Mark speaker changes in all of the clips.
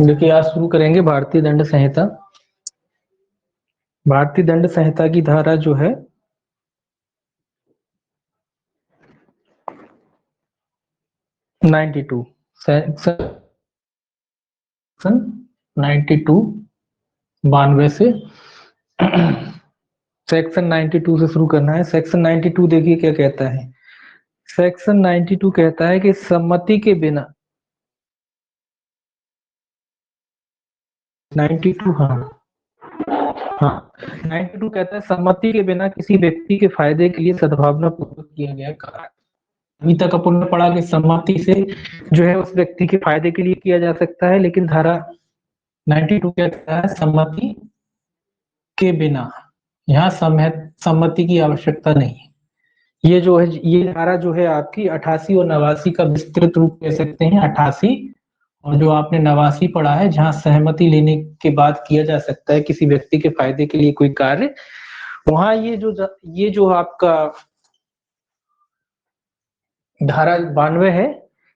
Speaker 1: देखिए आज शुरू करेंगे भारतीय दंड संहिता। भारतीय दंड संहिता की धारा जो है 92 सेक्शन 92 92 से सेक्शन 92 से शुरू करना है। सेक्शन 92 देखिए क्या कहता है। सेक्शन 92 कहता है कि सम्मति के बिना 92 हाँ 92 कहता है सम्मति के बिना किसी व्यक्ति के फायदे के लिए सद्भावना पूर्वक किया गया कार्य। अभी तक अपन ने पढ़ा कि सम्मति से जो है उस व्यक्ति के फायदे के लिए किया जा सकता है, लेकिन धारा 92 कहता है सम्मति के बिना, यहाँ सम्मति की आवश्यकता नहीं है। ये जो है ये धारा जो है आपकी 88 और 89 का विस्तृत रूप कह सकते हैं। 88 और जो आपने 89 पढ़ा है, जहाँ सहमति लेने के बाद किया जा सकता है किसी व्यक्ति के फायदे के लिए कोई कार्य, वहां ये जो आपका धारा 92 है,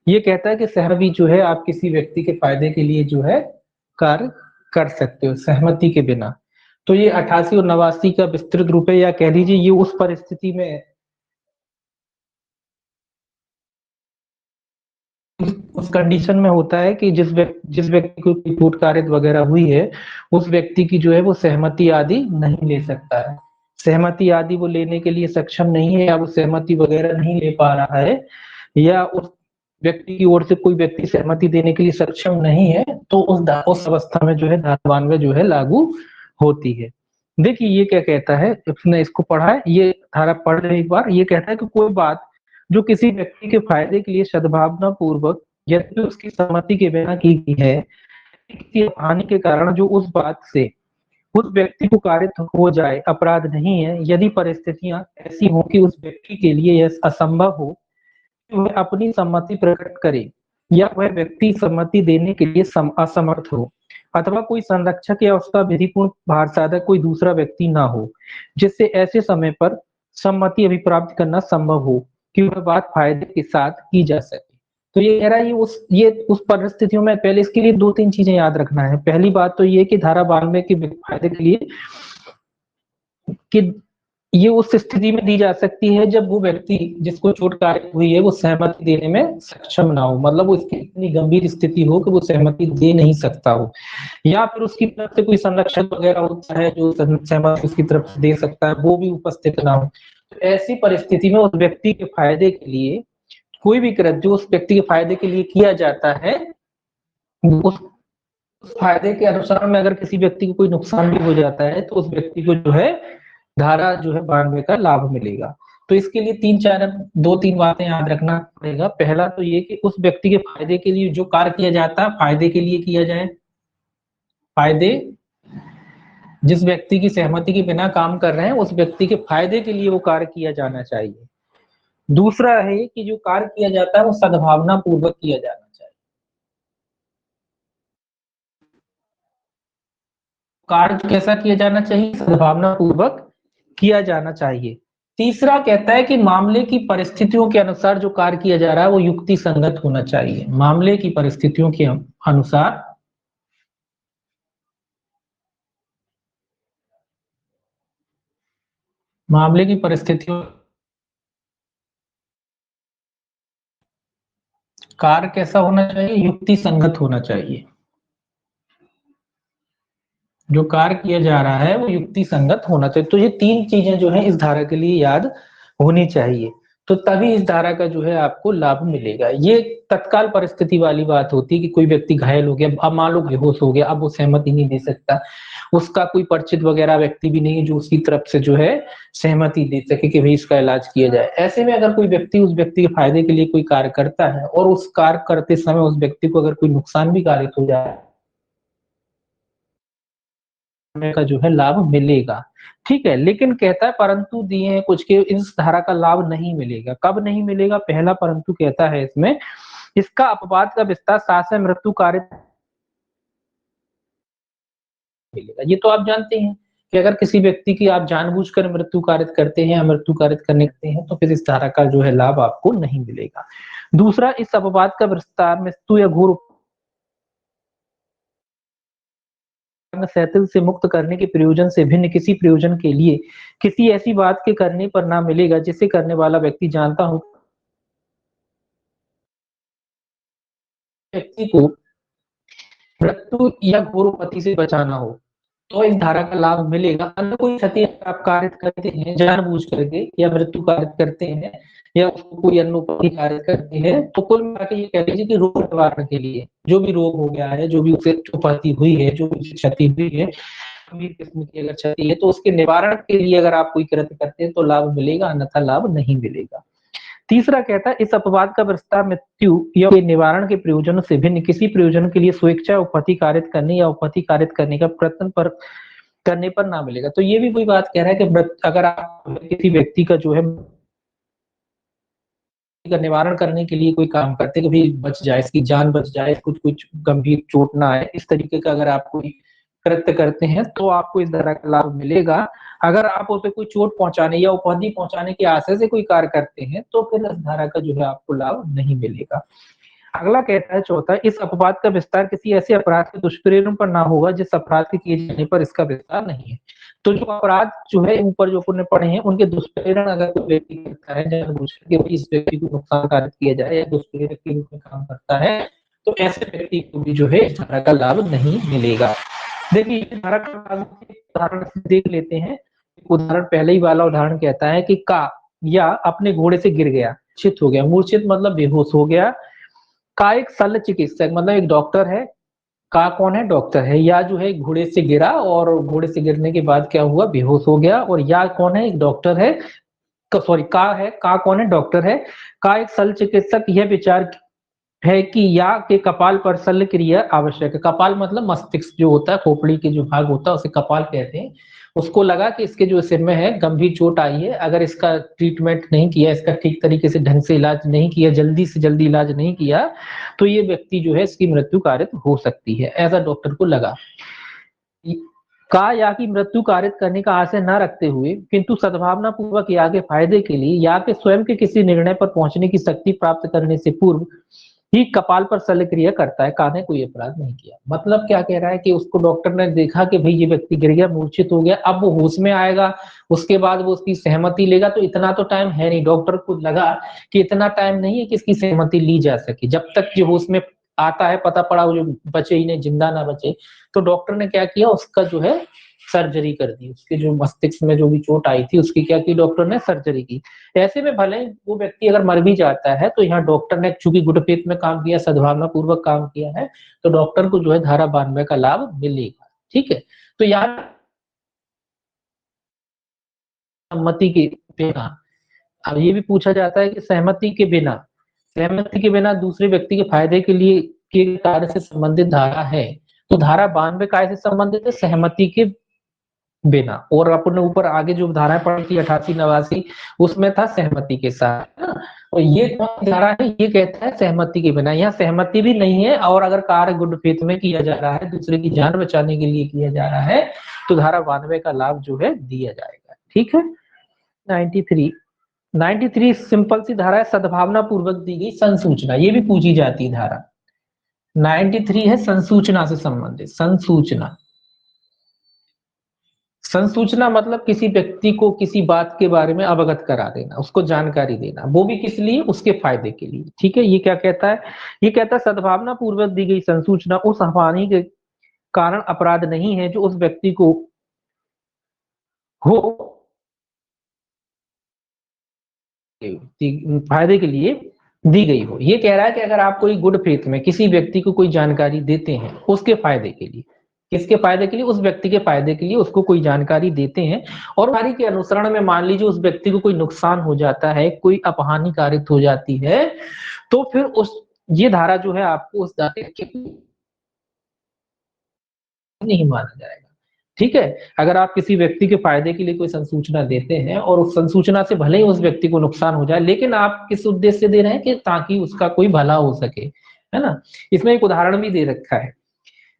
Speaker 1: ये कहता है कि सहमति जो है आप किसी व्यक्ति के फायदे के लिए जो है कार्य कर सकते हो सहमति के बिना। तो ये 88 और 89 का विस्तृत रूप है, या कह लीजिए ये उस परिस्थिति में उस कंडीशन में होता है कि जिस व्यक्ति को कोर्ट कार्य वगैरह हुई है, उस व्यक्ति की जो है वो सहमति आदि नहीं ले सकता है। सहमति आदि वो लेने के लिए सक्षम नहीं है, या वो सहमति वगैरह नहीं ले पा रहा है, या उस व्यक्ति की ओर से कोई व्यक्ति सहमति देने के लिए सक्षम नहीं है, तो उस अवस्था में जो है धारा 92 जो है लागू होती है। देखिए ये क्या कहता है, उसने इसको पढ़ा है, ये धारा पढ़ ले एक बार। ये कहता है कि कोई बात जो किसी व्यक्ति के फायदे के लिए सद्भावना पूर्वक यदि उसकी सहमति के बिना की गई है, किसी हानि के कारण जो उस बात से उस व्यक्ति को कारित हो जाए अपराध नहीं है, यदि परिस्थितियां ऐसी हो कि उस व्यक्ति के लिए यह असंभव हो कि वह अपनी सम्मति प्रकट करे, या वह व्यक्ति सम्मति देने के लिए असमर्थ हो, अथवा कोई संरक्षक या उसका विधिपूर्ण भार साधक कोई दूसरा व्यक्ति ना हो, जिससे ऐसे समय पर सम्मति अभिप्राप्त करना संभव हो कि वह बात फायदे के साथ की जा सके। तो ये कह रहा है ये उस परिस्थितियों में पहले इसके लिए 2-3 चीजें याद रखना है। पहली बात तो ये कि धारा 92 के फायदे के लिए कि ये उस स्थिति में दी जा सकती है जब वो व्यक्ति जिसको चोट कार्य हुई है वो सहमति देने में सक्षम ना हो, मतलब वो इसकी इतनी गंभीर स्थिति हो कि वो सहमति दे नहीं सकता हो, या फिर उसकी तरफ से कोई संरक्षक वगैरह होता है जो सहमति उसकी तरफ से दे सकता है, वो भी उपस्थित ना हो। तो ऐसी परिस्थिति में उस व्यक्ति के फायदे के लिए कोई भी कृत्य जो उस व्यक्ति के फायदे के लिए किया जाता है, उस फायदे के अनुसार में अगर किसी व्यक्ति को कोई नुकसान भी हो जाता है, तो उस व्यक्ति को जो है धारा जो है 92 का लाभ मिलेगा। तो इसके लिए 2-3 बातें याद रखना पड़ेगा। पहला तो ये कि उस व्यक्ति के फायदे के लिए जो कार्य किया जाता है, फायदे के लिए किया जाए। फायदे, जिस व्यक्ति की सहमति के बिना काम कर रहे हैं उस व्यक्ति के फायदे के लिए वो कार्य किया जाना चाहिए। दूसरा है कि जो कार्य किया जाता है वो सद्भावना पूर्वक किया जाना चाहिए। कार्य कैसा किया जाना चाहिए? सद्भावना पूर्वक किया जाना चाहिए। तीसरा कहता है कि मामले की परिस्थितियों के अनुसार जो कार्य किया जा रहा है वो युक्ति संगत होना चाहिए। मामले की परिस्थितियों के अनुसार मामले की परिस्थितियों कार्य कैसा होना चाहिए? युक्ति संगत होना चाहिए। जो कार्य किया जा रहा है वो युक्ति संगत होना चाहिए। तो ये 3 चीजें जो है इस धारा के लिए याद होनी चाहिए, तो तभी इस धारा का जो है आपको लाभ मिलेगा। ये तत्काल परिस्थिति वाली बात होती है कि कोई व्यक्ति घायल हो गया, अब मान लो बेहोश हो गया, अब वो सहमति नहीं दे सकता, उसका कोई परिचित वगैरह व्यक्ति भी नहीं है जो उसकी तरफ से जो है सहमति दे सके कि भाई इसका इलाज किया जाए। ऐसे में अगर कोई व्यक्ति उस व्यक्ति के फायदे के लिए कोई कार्य करता है और उस कार्य करते समय उस व्यक्ति को अगर कोई नुकसान भी कारित हो जाए का जो है लाभ मिलेगा। ठीक है, लेकिन कहता है परंतु दिए हैं कुछ के इस धारा का लाभ नहीं मिलेगा। कब नहीं मिलेगा? पहला परंतु कहता है इसमें, इसका अपवाद का विस्तार शासन मृत्यु कार्य मिलेगा। ये तो आप जानते हैं कि अगर किसी व्यक्ति की आप जानबूझकर मृत्यु कारित करते हैं या मृत्यु कारित करने करते हैं तो फिर इस धारा का जो है लाभ आपको नहीं मिलेगा। दूसरा, इस अपवाद का विस्तार मृत्यु या घोर सैतिल से मुक्त करने के प्रयोजन से भिन्न किसी प्रयोजन के लिए किसी ऐसी बात के करने पर ना मिलेगा जिसे करने वाला व्यक्ति जानता हो व्यक्ति को मृत्यु या घोरोपति से बचाना हो तो इस धारा का लाभ मिलेगा। अन्य कोई क्षति आप कार्य करते हैं जानबूझ करके या मृत्यु कार्य करते हैं या उसको कोई अनुपति कार्य करते हैं तो कुल मिला के ये कह लीजिए कि रोग निवारण के लिए जो भी रोग हो गया है, जो भी उसे उपति हुई है, जो भी क्षति हुई है, गंभीर किस्म की अगर क्षति है तो उसके निवारण के लिए अगर आप कोई कृत्य करते हैं तो लाभ मिलेगा, अन्यथा लाभ नहीं मिलेगा। तीसरा कहता है इस अपवाद का विस्तार मृत्यु या निवारण के प्रयोजनों से भिन्न किसी प्रयोजन के लिए स्वेच्छा उपपत्ति कारित करने या उपपत्ति कारित करने का प्रयत्न पर करने पर ना मिलेगा। तो ये भी कोई बात कह रहा है कि अगर आप किसी व्यक्ति का जो है का निवारण करने के लिए कोई काम करते कि भाई बच जाए, इसकी जान बच जाए, कुछ कुछ गंभीर चोट ना आए, इस तरीके का अगर आप कोई कृत्य करते हैं तो आपको इस तरह का लाभ मिलेगा। अगर आप उसे कोई चोट पहुंचाने या उपाधि पहुंचाने के आशय से कोई कार्य करते हैं तो फिर इस धारा का जो है आपको लाभ नहीं मिलेगा। अगला कहता है चौथा, इस अपवाद का विस्तार किसी ऐसे अपराध के दुष्प्रेरण पर ना होगा जिस अपराध के किए जाने पर इसका विस्तार नहीं है। तो जो अपराध जो है ऊपर जो पुण्य पड़े हैं उनके दुष्प्रेरण अगर कोई व्यक्ति करता है जानबूझ करके इस व्यक्ति को नुकसान कार्य किया जाए या दुष्प्रेरक के रूप में काम करता है तो ऐसे व्यक्ति को भी जो है इस धारा का लाभ नहीं मिलेगा। देखिए इस धारा का उदाहरण देख लेते हैं। उदाहरण पहले ही वाला उदाहरण कहता है कि का या अपने घोड़े से गिर गया, मूर्छित हो गया, मूर्छित मतलब बेहोश हो गया, का एक शल्य चिकित्सक मतलब एक डॉक्टर है, का कौन है डॉक्टर है, या जो है घोड़े से गिरा और घोड़े से गिरने के बाद क्या हुआ बेहोश हो गया, और या कौन है एक डॉक्टर है, सॉरी का है, का कौन है डॉक्टर है, का एक शल्य चिकित्सक यह विचार है कि या के कपाल पर शल्य क्रिया आवश्यक है। कपाल मतलब मस्तिष्क जो होता है, खोपड़ी के जो भाग होता है उसे कपाल कहते हैं। उसको लगा कि इसके जो सिर में है गंभीर चोट आई है, अगर इसका ट्रीटमेंट नहीं किया, इसका ठीक तरीके से ढंग से इलाज नहीं किया, जल्दी से जल्दी इलाज नहीं किया तो ये व्यक्ति जो है इसकी मृत्यु कारित हो सकती है, ऐसा डॉक्टर को लगा। का या की मृत्यु कारित करने का आशय न रखते हुए किंतु सद्भावना पूर्वक या के फायदे के लिए या के स्वयं के किसी निर्णय पर पहुंचने की शक्ति प्राप्त करने से पूर्व ही कपाल पर शल्य क्रिया करता है, का ने कोई अपराध नहीं किया। मतलब क्या कह रहा है कि उसको डॉक्टर ने देखा कि भाई ये व्यक्ति गिर गया, मूर्छित हो गया, अब वो होश में आएगा, उसके बाद वो उसकी सहमति लेगा, तो इतना तो टाइम है नहीं। डॉक्टर को लगा कि इतना टाइम नहीं है कि इसकी सहमति ली जा सके, जब तक जो होश में आता है पता पड़ा वो जो बचे ही नहीं, जिंदा ना बचे, तो डॉक्टर ने क्या किया उसका जो है सर्जरी कर दी, उसके जो मस्तिष्क में जो भी चोट आई थी उसकी क्या की डॉक्टर ने सर्जरी की। ऐसे में भले वो व्यक्ति अगर मर भी जाता है तो यहाँ डॉक्टर ने चूंकि गुड फेथ में काम किया, सद्भावना पूर्वक काम किया है, तो डॉक्टर को जो है धारा 92 का लाभ मिलेगा। ठीक है, तो यहाँ सम्मति के बिना, अब ये भी पूछा जाता है कि सहमति के बिना दूसरे व्यक्ति के फायदे के लिए के कार्य से संबंधित धारा है, तो धारा 92 कार्य से संबंधित है सहमति के बिना। और अपने ऊपर आगे जो धाराएं पढ़ी थी 88 89 उसमें था सहमति के साथ, और ये कौन सी धारा है, ये कहता है सहमति के बिना। यहाँ सहमति भी नहीं है और अगर कार्य गुड फेथ में किया जा रहा है, दूसरे की जान बचाने के लिए किया जा रहा है, तो धारा 92 का लाभ जो है दिया जाएगा। ठीक है, 93 सिंपल सी धारा है, सद्भावना पूर्वक दी गई संसूचना, ये भी पूछी जाती है धारा। 93 है संसूचना से संबंधित। संसूचना मतलब किसी व्यक्ति को किसी बात के बारे में अवगत करा देना, उसको जानकारी देना, वो भी किस लिए, उसके फायदे के लिए। ठीक है, ये क्या कहता है, ये कहता है सद्भावना पूर्वक दी गई संसूचना उस हानि के कारण अपराध नहीं है जो उस व्यक्ति को हो फायदे के लिए दी गई हो। ये कह रहा है कि अगर आप कोई गुड फेथ में किसी व्यक्ति को कोई जानकारी देते हैं उसके फायदे के लिए, किसके फायदे के लिए, उस व्यक्ति के फायदे के लिए उसको कोई जानकारी देते हैं, और कार्य के अनुसरण में मान लीजिए उस व्यक्ति को कोई नुकसान हो जाता है, कोई अपहानि कारित हो जाती है, तो फिर उस ये धारा जो है आपको उस धारा के नहीं माना जाएगा। ठीक है, अगर आप किसी व्यक्ति के फायदे के लिए कोई संसूचना देते हैं और उस संसूचना से भले ही उस व्यक्ति को नुकसान हो जाए, लेकिन आप किस उद्देश्य से दे रहे हैं कि ताकि उसका कोई भला हो सके, है ना। इसमें एक उदाहरण भी दे रखा है,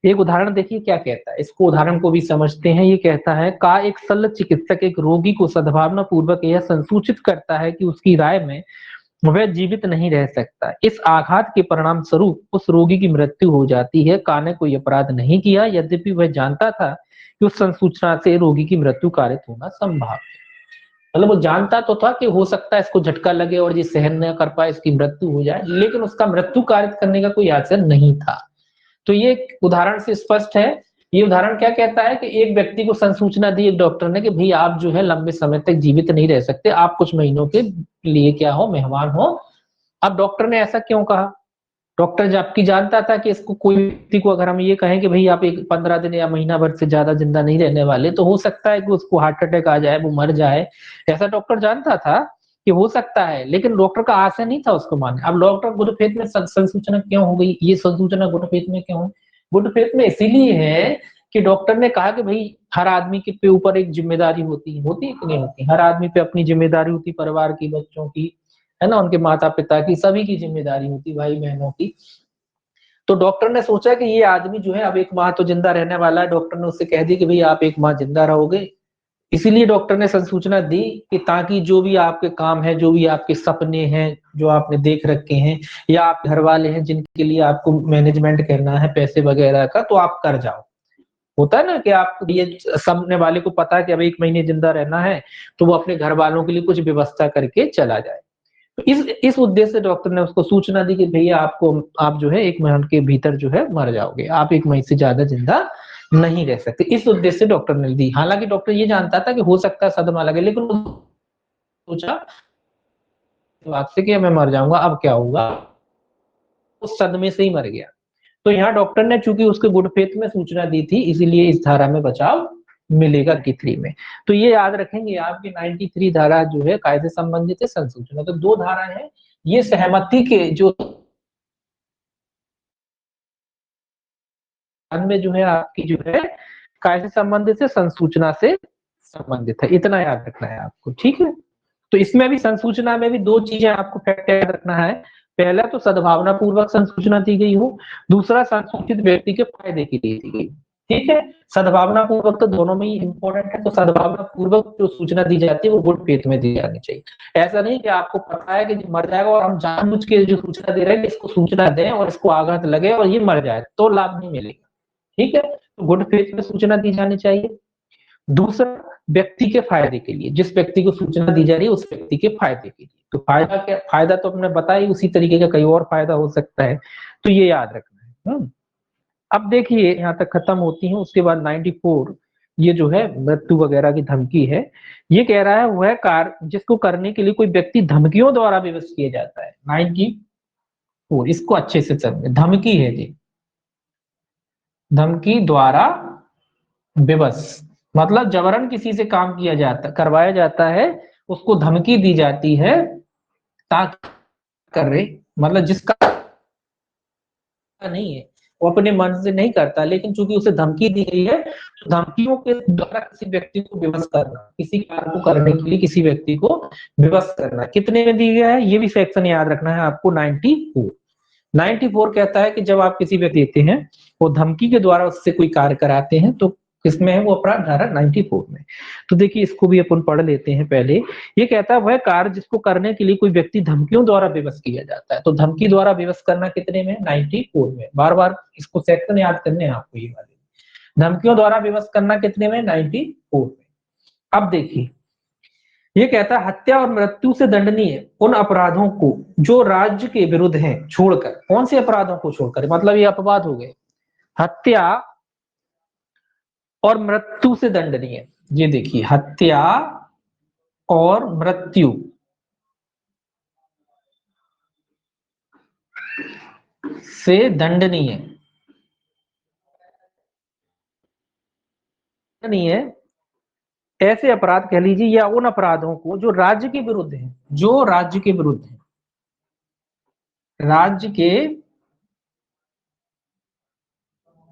Speaker 1: एक उदाहरण देखिए क्या कहता है, इसको उदाहरण को भी समझते हैं। ये कहता है का एक शल्य चिकित्सक एक रोगी को सद्भावना पूर्वक यह संसूचित करता है कि उसकी राय में वह जीवित नहीं रह सकता। इस आघात के परिणाम स्वरूप उस रोगी की मृत्यु हो जाती है। का ने कोई अपराध नहीं किया, यद्यपि वह जानता था कि उस संसूचना से रोगी की मृत्यु कारित होना संभव है। मतलब वो जानता तो था कि हो सकता है इसको झटका लगे और ये सहन न कर पाए, इसकी मृत्यु हो जाए, लेकिन उसका मृत्यु कारित करने का कोई आशय नहीं था। तो ये उदाहरण से स्पष्ट है। ये उदाहरण क्या कहता है कि एक व्यक्ति को संसूचना दी एक डॉक्टर ने कि भाई आप जो है लंबे समय तक जीवित नहीं रह सकते, आप कुछ महीनों के लिए क्या हो, मेहमान हो। अब डॉक्टर ने ऐसा क्यों कहा? डॉक्टर जबकि जानता था कि इसको कोई व्यक्ति को अगर हम ये कहें कि भाई आप एक 15 दिन या महीना भर से ज्यादा जिंदा नहीं रहने वाले, तो हो सकता है कि उसको हार्ट अटैक आ जाए, वो मर जाए। ऐसा डॉक्टर जानता था कि हो सकता है, लेकिन डॉक्टर का आशय नहीं था उसको माने। अब डॉक्टर गुड फेथ में संसूचना क्यों हो गई? ये संसूचना गुड फेथ में क्यों? गुड फेथ में इसीलिए है कि डॉक्टर ने कहा कि भाई हर आदमी के ऊपर एक जिम्मेदारी होती है कि नहीं होती? हर आदमी पे अपनी जिम्मेदारी होती, परिवार की, बच्चों की, है ना, उनके माता पिता की, सभी की जिम्मेदारी होती, भाई बहनों की। तो डॉक्टर ने सोचा कि ये आदमी जो है अब एक माह तो जिंदा रहने वाला है। डॉक्टर ने उससे कह दिया कि भाई आप एक माह जिंदा रहोगे। इसीलिए डॉक्टर ने संसूचना दी कि ताकि जो भी आपके काम है, जो भी आपके सपने हैं, जो आपने देख रखे हैं, या आप घर वाले हैं जिनके लिए आपको मैनेजमेंट करना है पैसे वगैरह का, तो आप कर जाओ। होता है ना कि आप ये सामने वाले को पता है कि अब एक महीने जिंदा रहना है, तो वो अपने घर वालों के लिए कुछ व्यवस्था करके चला जाए। तो इस उद्देश्य से डॉक्टर ने उसको सूचना दी कि भैया आपको, आप जो है एक महीने के भीतर जो है मर जाओगे, आप एक महीने से ज्यादा जिंदा नहीं रह सकते। इस उद्देश्य से डॉक्टर ने दी। हालांकि डॉक्टर ये जानता था कि हो सकता है सदमा लगे, लेकिन वो सोचा आपसे कि मैं मर जाऊंगा, अब क्या होगा, उस सदमे से ही मर गया। तो यहाँ डॉक्टर ने चूंकि उसके गुड फेथ में सूचना दी थी, इसीलिए इस धारा में बचाव मिलेगा 93 में। तो ये याद रखेंगे आपकी 93 धारा जो है कायदे संबंधित है, संसूचना। तो दो धारा है, ये सहमति के जो में जो है आपकी जो है कायदे संबंधित है, संसूचना से संबंधित है। इतना याद रखना है आपको, ठीक है। तो इसमें भी संसूचना में भी दो चीजें आपको फैक्ट याद रखना है। पहला तो सद्भावना पूर्वक संसूचना दी गई हो, दूसरा संसूचित व्यक्ति के फायदे के लिए दी गई। ठीक है, सद्भावना पूर्वक तो दोनों में ही इंपॉर्टेंट है। तो सद्भावना पूर्वक जो सूचना दी जाती है वो गुड फेथ में दी जानी चाहिए। ऐसा नहीं कि आपको पता है कि मर जाएगा और हम जानबूझ के जो सूचना दे रहे हैं कि इसको सूचना दें और इसको आघात लगे और ये मर जाए, तो लाभ नहीं मिलेगा। ठीक है, तो गुड फेथ में सूचना दी जानी चाहिए। दूसरा, व्यक्ति के फायदे के लिए, जिस व्यक्ति को सूचना दी जा रही है उस व्यक्ति के फायदे के लिए। तो फायदा क्या? फायदा तो हमने बताया, उसी तरीके का कई और फायदा हो सकता है, तो ये याद रखना है। अब देखिए यहाँ तक खत्म होती है। उसके बाद 94, ये जो है मृत्यु वगैरह की धमकी है। ये कह रहा है वह कार्य जिसको करने के लिए कोई व्यक्ति धमकियों द्वारा विवश किया जाता है। 94, इसको अच्छे से समझे, धमकी है जी, धमकी द्वारा विवश मतलब जबरन किसी से काम किया जाता, करवाया जाता है, उसको धमकी दी जाती है ताकि कर रहे, मतलब जिसका नहीं है, वो अपने मन से नहीं करता, लेकिन चूंकि उसे धमकी दी गई है, तो धमकियों के द्वारा किसी व्यक्ति को विवश करना, किसी कार्य को करने के लिए किसी व्यक्ति को विवश करना। कितने में दी गया है ये भी सेक्शन याद रखना है आपको। 94, 94 कहता है कि जब आप किसी व्यक्ति देते हैं, वो धमकी के द्वारा उससे कोई कार्य कराते हैं, तो किसमें है वो अपराध? धारा 94 में। तो देखिए इसको भी अपन पढ़ लेते हैं पहले। ये कहता है वह कार्य जिसको करने के लिए कोई व्यक्ति धमकियों द्वारा विवश किया जाता है। तो धमकी द्वारा विवश करना कितने में? 94 में। बार बार इसको सेक्शन याद करने हैं आपको, ये वाले धमकियों द्वारा विवश करना कितने में? 94 में। अब देखिए ये कहता है हत्या और मृत्यु से दंडनीय उन अपराधों को जो राज्य के विरुद्ध हैं छोड़कर। कौन से अपराधों को छोड़कर? मतलब ये अपवाद हो गए, हत्या और मृत्यु से दंडनीय। ये देखिए, हत्या और मृत्यु से दंडनीय नहीं है, ऐसे अपराध कह लीजिए, या उन अपराधों को जो राज्य के विरुद्ध है, जो राज्य के विरुद्ध है, राज्य के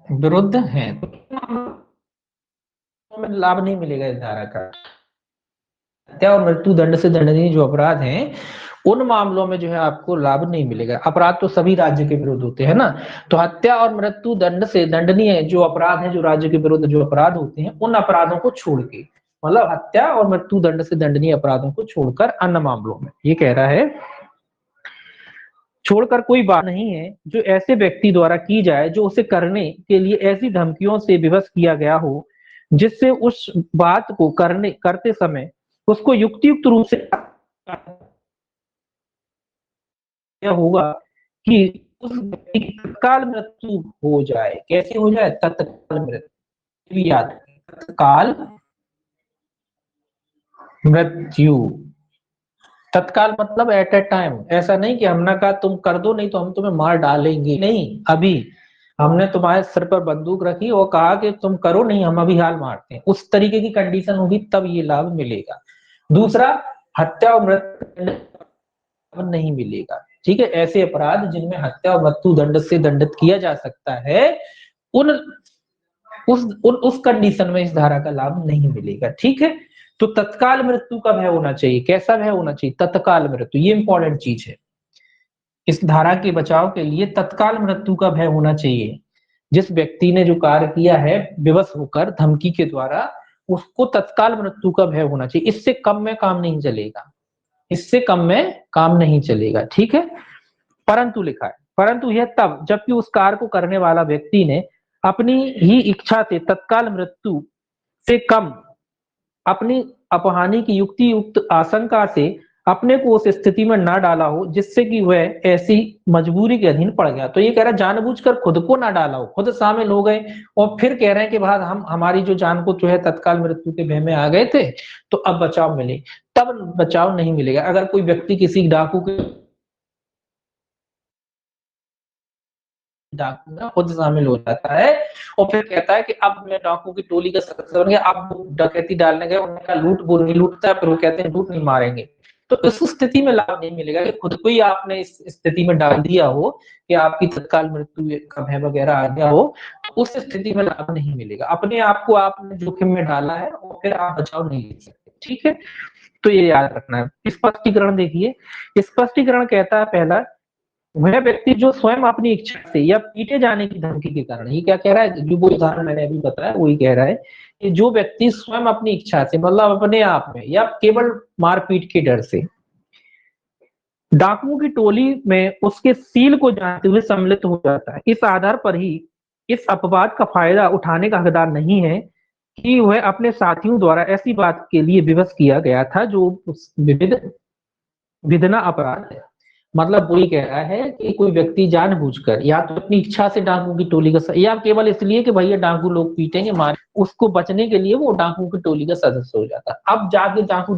Speaker 1: विरुद्ध है, तो में लाभ नहीं मिलेगा इस धारा का। हत्या और मृत्यु दंड से दंडनीय जो अपराध हैं, उन मामलों में जो है आपको लाभ नहीं मिलेगा। अपराध तो सभी राज्य के विरुद्ध होते हैं ना, तो हत्या और मृत्यु दंड से दंडनीय जो अपराध है, जो राज्य के विरुद्ध जो अपराध होते हैं, उन अपराधों को छोड़ के, मतलब हत्या और मृत्यु दंड से दंडनीय अपराधों को छोड़कर अन्य मामलों में, ये कह रहा है छोड़कर कोई बात नहीं है जो ऐसे व्यक्ति द्वारा की जाए जो उसे करने के लिए ऐसी धमकियों से विवश किया गया हो जिससे उस बात को करते समय उसको युक्तियुक्त रूप से यह होगा कि उस व्यक्ति की तत्काल मृत्यु हो जाए। कैसे हो जाए? तत्काल मृत्यु। याद रखें, तत्काल मृत्यु। तत्काल मतलब एट ए टाइम। ऐसा नहीं कि हमने कहा तुम कर दो नहीं तो हम तुम्हें मार डालेंगे, नहीं, अभी हमने तुम्हारे सिर पर बंदूक रखी और कहा कि तुम करो नहीं, हम अभी हाल मारते हैं, उस तरीके की कंडीशन होगी तब ये लाभ मिलेगा। दूसरा, हत्या और मृत्यु नहीं मिलेगा। ठीक है, ऐसे अपराध जिनमें हत्या और मृत्यु दंड से दंडित किया जा सकता है उन उस कंडीशन में इस धारा का लाभ नहीं मिलेगा। ठीक है, तो तत्काल मृत्यु का भय होना चाहिए। कैसा भय होना चाहिए? तत्काल मृत्यु, ये इंपॉर्टेंट चीज है। इस धारा के बचाव के लिए तत्काल मृत्यु का भय होना चाहिए। जिस व्यक्ति ने जो कार्य किया है विवश होकर धमकी के द्वारा, उसको तत्काल मृत्यु का भय होना चाहिए। इससे कम में काम नहीं चलेगा, इससे कम में काम नहीं चलेगा। ठीक है, परंतु लिखा है, परंतु यह तब जबकि उस कार्य को करने वाला व्यक्ति ने अपनी ही इच्छा से तत्काल मृत्यु से कम अपनी अपहानि की युक्ति युक्त आशंका से अपने को उस स्थिति में ना डाला हो जिससे कि वह ऐसी मजबूरी के अधीन पड़ गया। तो ये कह रहा है जानबूझकर खुद को ना डाला हो, खुद शामिल हो गए और फिर कह रहे हैं कि बाद हम हमारी जो जान को जो है तत्काल मृत्यु के भय में आ गए थे तो अब बचाव मिले, तब बचाव नहीं मिलेगा। अगर कोई व्यक्ति किसी डाकू के डाकू में खुद शामिल हो जाता है और फिर कहता है कि अब मैं डाकू की टोली का सदस्य बन गया, अब वो डकैती डालने गए, उन्होंने कहा लूट, वो नहीं लूटता, फिर वो कहते हैं लूट नहीं मारेंगे। तो इस स्थिति में लाभ नहीं मिलेगा कि खुद को ही आपने इस स्थिति में डाल दिया हो कि आपकी तत्काल मृत्यु का भय वगैरह आ गया हो, तो उस स्थिति में लाभ नहीं मिलेगा। अपने आप को आपने जोखिम में डाला है और फिर आप बचाव नहीं ले सकते। ठीक है, तो ये याद रखना है। स्पष्टीकरण देखिए, स्पष्टीकरण कहता है पहला, वह व्यक्ति जो स्वयं अपनी इच्छा से या पीटे जाने की धमकी के कारण, ये क्या कह रहा है, जो वो उदाहरण मैंने अभी बताया वही कह रहा है कि जो व्यक्ति स्वयं अपनी इच्छा से मतलब अपने आप में या केवल मारपीट के डर से डाकुओं की टोली में उसके सील को जानते हुए सम्मिलित हो जाता है, इस आधार पर ही इस अपवाद का फायदा उठाने का हकदार नहीं है कि वह अपने साथियों द्वारा ऐसी बात के लिए विवश किया गया था जो विधना अपराध है। मतलब वही कह रहा है कि कोई व्यक्ति जानबूझकर या तो अपनी इच्छा से डाकू की टोली का या केवल इसलिए कि भैया डाकू लोग पीटेंगे मारे, उसको बचने के लिए वो डाकू की टोली का सदस्य हो जाता है। अब जाके डाकू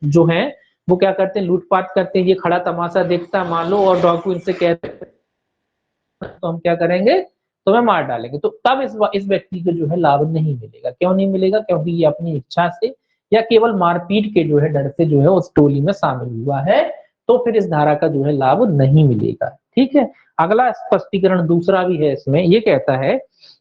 Speaker 1: जो है वो क्या करते हैं, लूटपाट करते हैं, ये खड़ा तमाशा देखता है मान लो और डाकू इनसे कहते हैं तो हम क्या करेंगे, तुम्हें मार डालेंगे। तो तब इस व्यक्ति को जो है लाभ नहीं मिलेगा। क्यों नहीं मिलेगा? क्योंकि ये अपनी इच्छा से या केवल मारपीट के जो है डर से जो है उस टोली में शामिल हुआ है, तो फिर इस धारा का जो है लाभ नहीं मिलेगा। ठीक है, अगला स्पष्टीकरण दूसरा भी है इसमें, ये कहता है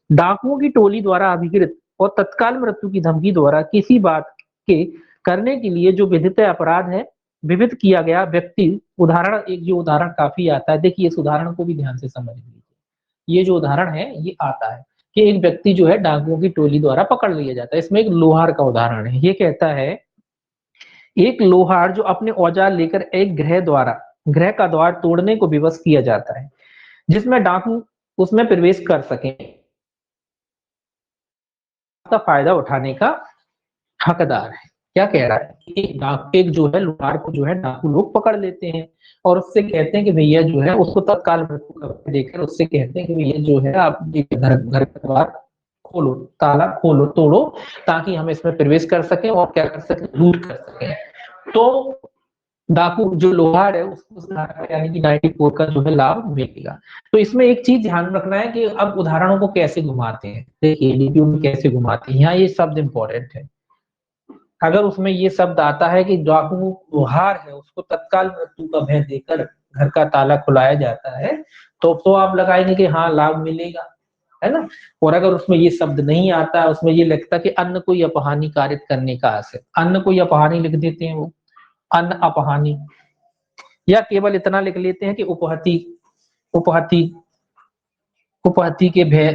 Speaker 1: डाकुओं की टोली द्वारा अभिकृत और तत्काल मृत्यु की धमकी द्वारा किसी बात के करने के लिए जो विधित अपराध है विविध किया गया व्यक्ति, उदाहरण एक जो उदाहरण काफी आता है, देखिए इस उदाहरण को भी ध्यान से समझ लीजिए। ये जो उदाहरण है ये आता है कि एक व्यक्ति जो है डाकुओं की टोली द्वारा पकड़ लिया जाता है। इसमें एक लोहार का उदाहरण है। ये कहता है एक लोहार जो अपने औजार लेकर एक गृह का द्वार तोड़ने को विवश किया जाता है जिसमें डाकू उसमें प्रवेश कर सके, का फायदा उठाने का हकदार है। क्या कह रहा है कि एक जो है लोहार को जो है डाकू लोग पकड़ लेते हैं और उससे कहते हैं कि भैया जो है उसको तत्काल मृत्यु का देकर उससे कहते हैं कि भैया जो है आप घर का द्वार खोलो, ताला खोलो, तोड़ो, ताकि हम इसमें प्रवेश कर सकें और क्या कर सकें, लूट कर सकें। तो डाकू जो लोहार है उसको यानी कि 94 का जो है लाभ मिलेगा। तो इसमें एक चीज ध्यान रखना है कि अब उदाहरणों को कैसे घुमाते हैं, देखिए डीपीओ में कैसे घुमाते हैं, यहाँ ये शब्द इंपॉर्टेंट है। अगर उसमें ये शब्द आता है कि डाकू लोहार है उसको तत्काल मृत्यु का भय देकर घर का ताला खुलाया जाता है, तो आप लगाएंगे कि हाँ लाभ मिलेगा, है ना। और अगर उसमें ये शब्द नहीं आता है, उसमें ये लिखता कि अन्य कोई अपहानि कारित करने का आशय, अन्य कोई अपहानि लिख देते हैं वो, अन्य अपहानि, या केवल इतना लिख लेते हैं कि उपहति उपहति उपहति के भय।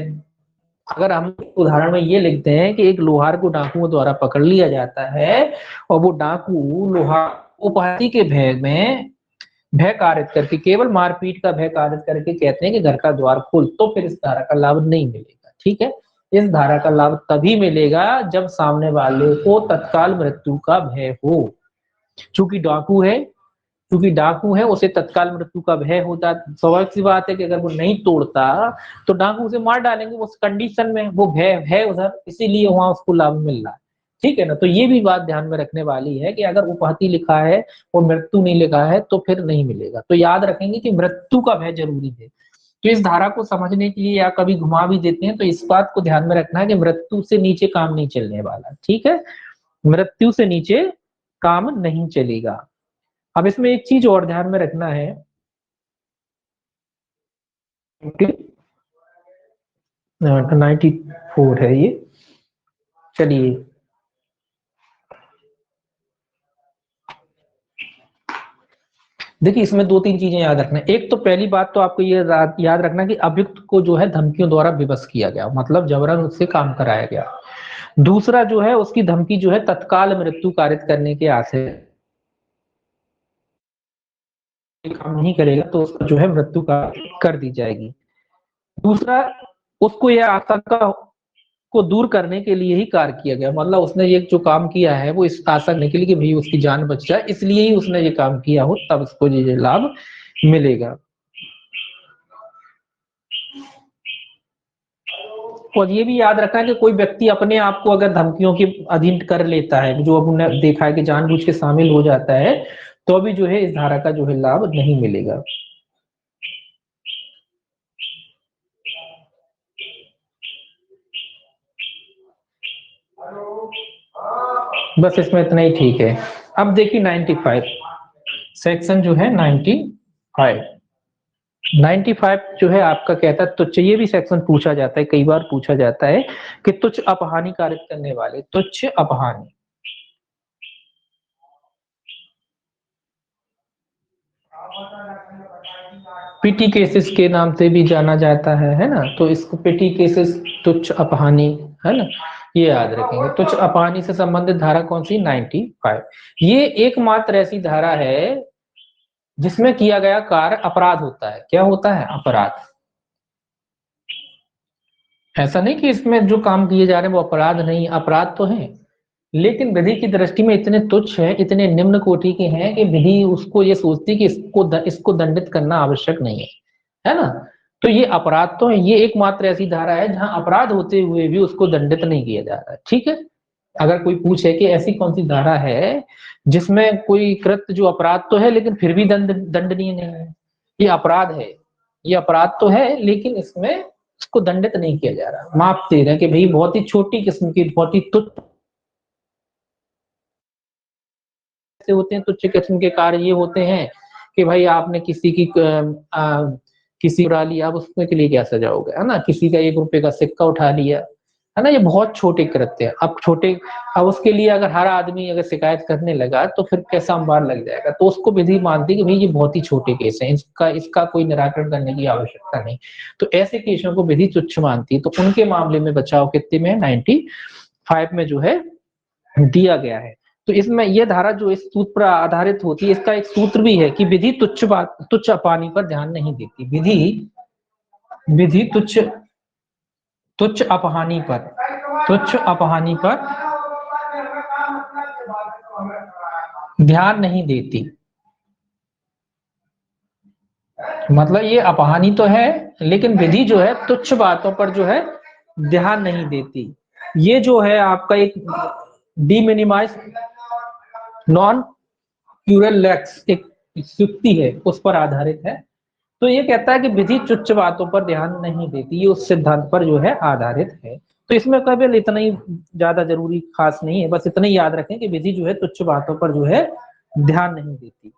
Speaker 1: अगर हम उदाहरण में ये लिखते हैं कि एक लोहार को डाकुओं द्वारा पकड़ लिया जाता है और वो डाकू लोहार उपहति के भय में भय कारित करके, केवल मारपीट का भय कारित करके कहते हैं कि घर का द्वार खोल, तो फिर इस धारा का लाभ नहीं मिलेगा। ठीक है, इस धारा का लाभ तभी मिलेगा जब सामने वाले को तत्काल मृत्यु का भय हो। चूंकि डाकू है उसे तत्काल मृत्यु का भय होता, स्वाभाविक सी बात है कि अगर वो नहीं तोड़ता तो डाकू उसे मार डालेंगे, उस कंडीशन में वो भय है उधर, इसीलिए वहां उसको लाभ मिल रहा है। ठीक है ना, तो ये भी बात ध्यान में रखने वाली है कि अगर उपाधि लिखा है और मृत्यु नहीं लिखा है तो फिर नहीं मिलेगा। तो याद रखेंगे कि मृत्यु का भय जरूरी है। तो इस धारा को समझने के लिए या कभी घुमा भी देते हैं तो इस बात को ध्यान में रखना है कि मृत्यु से नीचे काम नहीं चलने वाला। ठीक है, मृत्यु से नीचे काम नहीं चलेगा। अब इसमें एक चीज और ध्यान में रखना है, 94 है ये। चलिए देखिए, इसमें दो तीन चीजें याद रखना। एक तो पहली बात तो आपको ये याद रखना कि अभियुक्त को जो है धमकियों द्वारा विवश किया गया, मतलब जबरन उससे काम कराया गया। दूसरा जो है उसकी धमकी जो है तत्काल मृत्यु कारित करने के आशय काम नहीं करेगा तो उसका जो है मृत्यु का कर दी जाएगी। दूसरा, उसको यह आशंका को दूर करने के लिए ही कार्य किया गया, मतलब उसने ये जो काम किया है वो इस आशा करने के लिए कि भाई उसकी जान बच जाए, इसलिए ही उसने ये काम किया हो, तब उसको ये लाभ मिलेगा। और ये भी याद रखना कि कोई व्यक्ति अपने आप को अगर धमकियों के अधीन कर लेता है, जो अब हमने देखा है कि जानबूझ के शामिल हो जाता है, तो भी जो है इस धारा का जो है लाभ नहीं मिलेगा। बस इसमें इतना ही ठीक है। अब देखिए 95 सेक्शन जो है 95 जो है आपका कहता है तुच्छ, ये भी सेक्शन पूछा जाता है, कई बार पूछा जाता है कि तुच्छ अपहानि कारित करने वाले, तुच्छ अपहानि पीटी केसेस के नाम से भी जाना जाता है ना, तो इसको पीटी केसेस तुच्छ अपहानि, है ना, ये याद रखेंगे। तुच्छ अपहानि से संबंधित धारा कौन सी? 95। ये एकमात्र ऐसी धारा है जिसमें किया गया कार्य अपराध होता है। क्या होता है? अपराध। ऐसा नहीं कि इसमें जो काम किए जा रहे हैं वो अपराध नहीं, अपराध तो है, लेकिन विधि की दृष्टि में इतने तुच्छ है, इतने निम्न कोटि के हैं कि विधि उसको ये सोचती कि इसको दंडित करना आवश्यक नहीं है ना। तो ये अपराध तो है, ये एकमात्र ऐसी धारा है जहां अपराध होते हुए भी उसको दंडित नहीं किया जा रहा है। ठीक है, अगर कोई पूछे कि ऐसी कौन सी धारा है जिसमें कोई कृत्य जो अपराध तो है लेकिन फिर भी दंडनीय नहीं है, ये अपराध है, ये अपराध तो है लेकिन इसमें उसको दंडित नहीं किया जा रहा, माफ दे रहे हैं कि भाई बहुत ही छोटी किस्म की, बहुत ही तुच्छ होते हैं। तुच्छ किस्म के कार्य ये होते हैं कि भाई आपने किसी की किसी उड़ा लिया, अब उसमें के लिए क्या सजा होगा, है ना, किसी का 1 रुपए का सिक्का उठा लिया, है ना, ये बहुत छोटे कृत्य हैं। अब उसके लिए अगर हर आदमी अगर शिकायत करने लगा तो फिर कैसा अंबार लग जाएगा, तो उसको विधि मानती कि भाई ये बहुत ही छोटे केस है, इसका कोई निराकरण करने की आवश्यकता नहीं, तो ऐसे केसों को विधि तुच्छ मानती है। तो उनके मामले में बचाव कितने में? 95 में जो है दिया गया है। तो इसमें यह धारा जो इस सूत्र पर आधारित होती है, इसका एक सूत्र भी है कि विधि तुच्छ अपहानि पर ध्यान नहीं देती, विधि तुच्छ अपहानि पर ध्यान नहीं देती। मतलब ये अपहानि तो है लेकिन विधि जो है तुच्छ बातों पर जो है ध्यान नहीं देती। ये जो है आपका एक डिमिनिमाइज नॉन क्यूरल लेक्स एक युक्ति है, उस पर आधारित है। तो ये कहता है कि विधि तुच्छ बातों पर ध्यान नहीं देती, ये उस सिद्धांत पर जो है आधारित है। तो इसमें केवल इतना ही ज्यादा जरूरी खास नहीं है, बस इतना ही याद रखें कि विधि जो है तुच्छ बातों पर जो है ध्यान नहीं देती।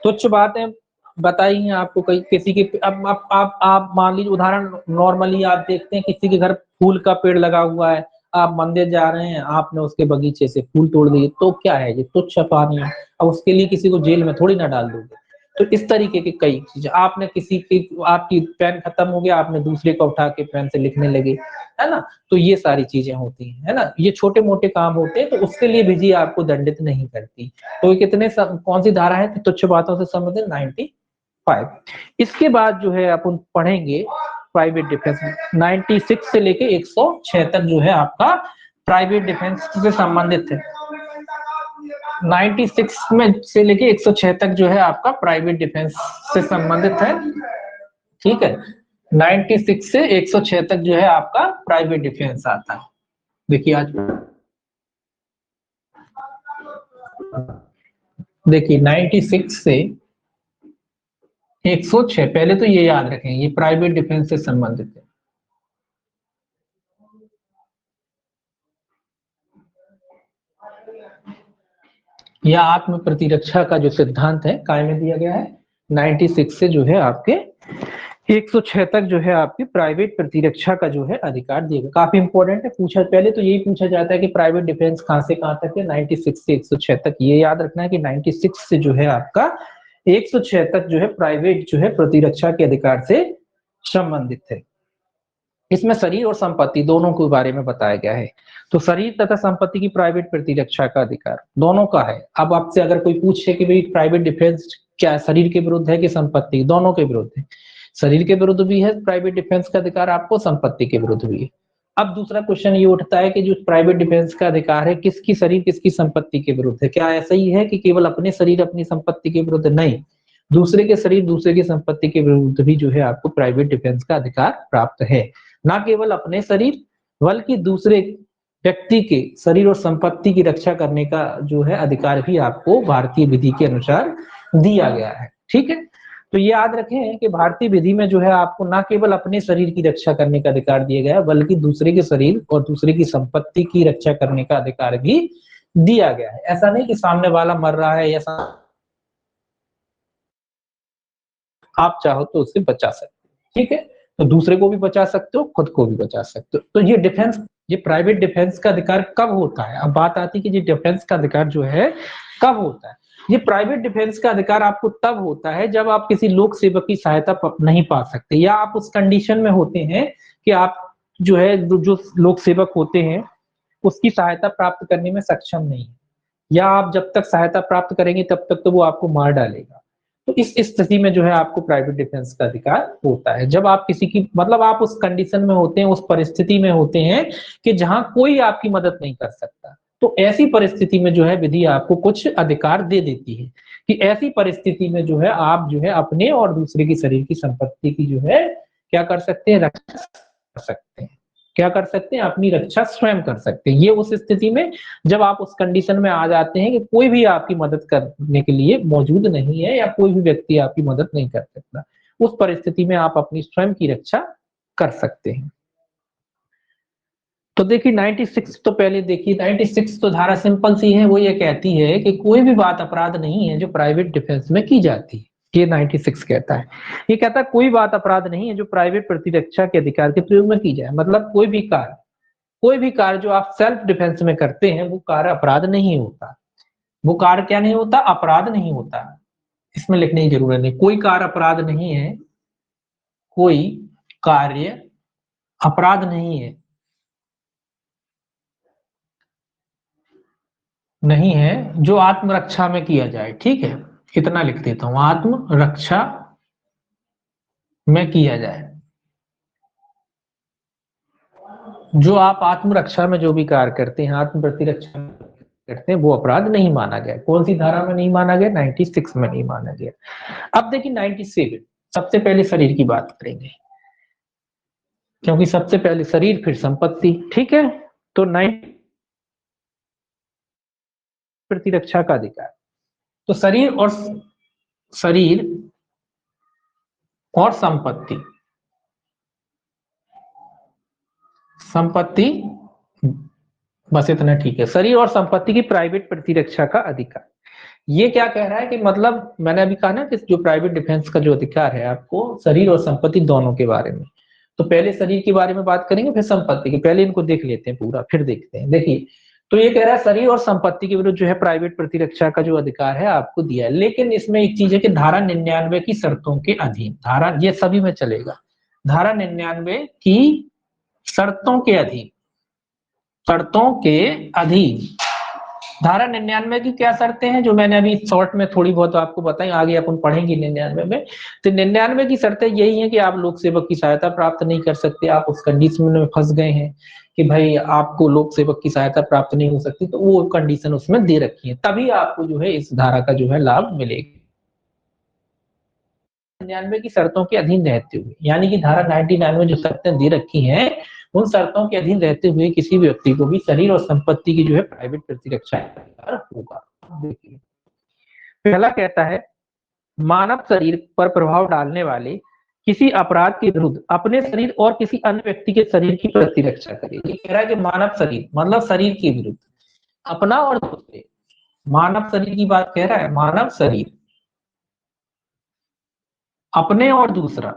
Speaker 1: तुच्छ बातें बताई हैं आपको, कई किसी के, अब आप मान लीजिए उदाहरण, नॉर्मली आप देखते हैं किसी के घर फूल का पेड़ लगा हुआ है, आप मंदिर जा रहे हैं, आपने उसके बगीचे से फूल तोड़ दिए, तो क्या है? ये तुच्छ अपहानि है। अब उसके लिए किसी को जेल में थोड़ी ना डाल दोगे, तो इस तरीके की कई चीजें, आपने किसी की, आपकी पेन खत्म हो गया, आपने दूसरे को उठा के पेन से लिखने लगे, है ना, तो ये सारी चीजें होती हैं, है ना, ये छोटे मोटे काम होते हैं, तो उसके लिए विधि आपको दंडित नहीं करती। तो ये कितने कौन सी धारा है, तुच्छ बातों से संबंधित 95। इसके बाद जो है अपन पढ़ेंगे प्राइवेट डिफेंस, 96 से लेके 106 तक जो है आपका प्राइवेट डिफेंस से संबंधित है। 96 में से लेके 106 तक जो है आपका प्राइवेट डिफेंस से संबंधित है, ठीक है। 96 से 106 तक जो है आपका प्राइवेट डिफेंस आता है। देखिए आज देखिए 96 से 106, पहले तो ये याद रखें ये प्राइवेट डिफेंस से संबंधित है। यह आत्म प्रतिरक्षा का जो सिद्धांत है काय में दिया गया है। 96 से जो है आपके 106 तक जो है आपकी प्राइवेट प्रतिरक्षा का जो है अधिकार दिया गया। काफी इंपॉर्टेंट है, पूछा पहले तो यही पूछा जाता है कि प्राइवेट डिफेंस कहां से कहां तक है, 96 से 106 तक। ये याद रखना है कि 96 से जो है आपका 106 तक जो है प्राइवेट जो है प्रतिरक्षा के अधिकार से संबंधित है। इसमें शरीर और संपत्ति दोनों के बारे में बताया गया है। तो शरीर तथा संपत्ति की प्राइवेट प्रतिरक्षा का अधिकार दोनों का है। अब आपसे अगर कोई पूछे कि भाई प्राइवेट डिफेंस क्या शरीर के विरुद्ध है कि संपत्ति, दोनों के विरुद्ध है। शरीर के विरुद्ध भी है प्राइवेट डिफेंस का अधिकार आपको, संपत्ति के विरुद्ध भी है। अब दूसरा क्वेश्चन ये उठता है कि जो प्राइवेट डिफेंस का अधिकार है किसकी शरीर किसकी संपत्ति के विरुद्ध है। क्या ऐसा ही है कि केवल अपने शरीर अपनी संपत्ति के विरुद्ध? नहीं, दूसरे के शरीर दूसरे की संपत्ति के विरुद्ध भी जो है आपको प्राइवेट डिफेंस का अधिकार प्राप्त है। ना केवल अपने शरीर बल्कि दूसरे व्यक्ति के शरीर और संपत्ति की रक्षा करने का जो है अधिकार भी आपको भारतीय विधि के अनुसार दिया गया है, ठीक है। तो ये याद रखें कि भारतीय विधि में जो है आपको ना केवल अपने शरीर की रक्षा करने का अधिकार दिया गया है बल्कि दूसरे के शरीर और दूसरे की संपत्ति की रक्षा करने का अधिकार भी दिया गया है। ऐसा नहीं कि सामने वाला मर रहा है या आप चाहो तो उसे बचा सकते हो, ठीक है। तो दूसरे को भी बचा सकते हो, खुद को भी बचा सकते हो। तो ये डिफेंस, ये प्राइवेट डिफेंस का अधिकार कब होता है? अब बात आती है कि ये डिफेंस का अधिकार जो है कब होता है। ये प्राइवेट डिफेंस का अधिकार आपको तब होता है जब आप किसी लोक सेवक की सहायता नहीं पा सकते, या आप उस कंडीशन में होते हैं कि आप जो है जो लोक सेवक होते हैं उसकी सहायता प्राप्त करने में सक्षम नहीं है, या आप जब तक सहायता प्राप्त करेंगे तब तक तो वो आपको मार डालेगा। तो इस स्थिति में जो है आपको प्राइवेट डिफेंस का अधिकार होता है जब आप किसी की, मतलब आप उस कंडीशन में होते हैं, उस परिस्थिति में होते हैं कि जहां कोई आपकी मदद नहीं कर सकता। तो ऐसी परिस्थिति में जो है विधि आपको कुछ अधिकार दे देती है कि ऐसी परिस्थिति में जो है आप जो है अपने और दूसरे की शरीर की संपत्ति की जो है क्या कर सकते हैं, रक्षा कर सकते हैं। क्या कर सकते हैं? अपनी रक्षा स्वयं कर सकते हैं। ये उस स्थिति में जब आप उस कंडीशन में आ जाते हैं कि कोई भी आपकी मदद करने के लिए मौजूद नहीं है या कोई भी व्यक्ति आपकी मदद नहीं कर सकता, उस परिस्थिति में आप अपनी स्वयं की रक्षा कर सकते हैं। तो देखिए 96, तो पहले देखिए 96 तो धारा सिंपल सी है, वो ये कहती है कि कोई भी बात अपराध नहीं है जो प्राइवेट डिफेंस में की जाती है। ये 96 कहता है, ये कहता है कोई बात अपराध नहीं है जो प्राइवेट प्रतिरक्षा के अधिकार के प्रयोग में की जाए। मतलब कोई भी कार्य जो आप सेल्फ डिफेंस में करते हैं वो कार्य अपराध नहीं होता। वो कार्य क्या नहीं होता? अपराध नहीं होता। इसमें लिखने की जरूरत नहीं, कोई कार्य अपराध नहीं है, कोई कार्य अपराध नहीं है, नहीं है जो आत्मरक्षा में किया जाए, ठीक है। इतना लिख देता हूं, आत्मरक्षा में किया जाए। जो आप आत्मरक्षा में जो भी कार्य करते हैं, आत्म प्रतिरक्षा करते हैं, वो अपराध नहीं माना गया। कौन सी धारा में नहीं माना गया? 96 में नहीं माना गया। अब देखिए 97, सबसे पहले शरीर की बात करेंगे क्योंकि सबसे पहले शरीर फिर संपत्ति, ठीक है। तो 90 प्रतिरक्षा का अधिकार, तो शरीर और संपत्ति बस इतना ठीक है। शरीर और संपत्ति की प्राइवेट प्रतिरक्षा का अधिकार, ये क्या कह रहा है कि मतलब मैंने अभी कहा ना कि जो प्राइवेट डिफेंस का जो अधिकार है आपको शरीर और संपत्ति दोनों के बारे में। तो पहले शरीर के बारे में बात करेंगे फिर संपत्ति की, पहले इनको देख लेते हैं पूरा फिर देखते हैं। देखिए तो ये कह रहा है शरीर और संपत्ति के विरुद्ध जो है प्राइवेट प्रतिरक्षा का जो अधिकार है आपको दिया है, लेकिन इसमें एक चीज है कि धारा 99 की शर्तों के अधीन, धारा ये सभी में चलेगा, धारा 99 की शर्तों के अधीन, शर्तों के अधीन। धारा 99 की क्या शर्तें हैं जो मैंने अभी शॉर्ट में थोड़ी बहुत आपको बताई, आगे अपन पढ़ेंगे 99 में। तो 99 की शर्तें यही है कि आप लोक सेवक की सहायता प्राप्त नहीं कर सकते, आप उस कंडीशन में फंस गए हैं कि भाई आपको लोक सेवक की सहायता प्राप्त नहीं हो सकती, तो वो कंडीशन उसमें दे रखी है, तभी आपको जो है इस धारा का जो है लाभ मिलेगा। 99 की शर्तों के अधीन रहते हुए, यानी कि धारा 99 में जो शर्तें दे रखी हैं उन शर्तों के अधीन रहते हुए किसी भी व्यक्ति को भी शरीर और संपत्ति की जो है प्राइवेट प्रतिरक्षा होगा। देखिए पहला कहता है मानव शरीर पर प्रभाव डालने वाले किसी अपराध के विरुद्ध अपने शरीर और किसी अन्य व्यक्ति के शरीर की प्रतिरक्षा करे। ये कह रहा है कि मानव शरीर मतलब शरीर के विरुद्ध अपना और दूसरे, मानव शरीर की बात कह रहा है, मानव शरीर अपने और दूसरा,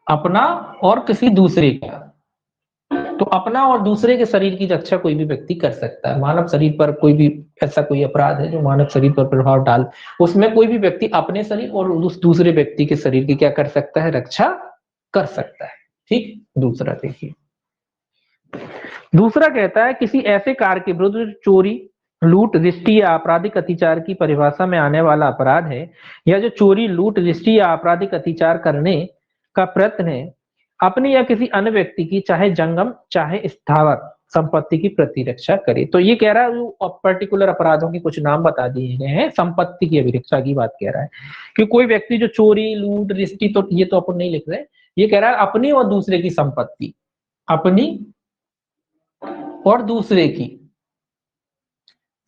Speaker 1: अपना और किसी दूसरे का, तो अपना और दूसरे के शरीर की रक्षा कोई भी व्यक्ति कर सकता है। मानव शरीर पर कोई भी ऐसा कोई अपराध है जो मानव शरीर पर प्रभाव डाल, उसमें कोई भी व्यक्ति अपने शरीर और उस दूसरे व्यक्ति के शरीर की क्या कर सकता है, रक्षा कर सकता है। ठीक, दूसरा देखिए, दूसरा कहता है किसी ऐसे कार्य के विरुद्ध चोरी, लूट, दृष्टि या आपराधिक अत्याचार की परिभाषा में आने वाला अपराध है, या जो चोरी, लूट, दृष्टि या आपराधिक अत्याचार करने का प्रयत्न है, अपनी या किसी अन्य व्यक्ति की चाहे जंगम चाहे स्थावर संपत्ति की प्रतिरक्षा करे। तो ये कह रहा है पर्टिकुलर अपराधों के कुछ नाम बता दिए गए हैं, संपत्ति की अभिरक्षा की बात कह रहा है कि कोई व्यक्ति जो चोरी, लूट, दृष्टि, तो ये तो अपन नहीं लिख रहे, ये कह रहा है अपनी और दूसरे की संपत्ति, अपनी और दूसरे की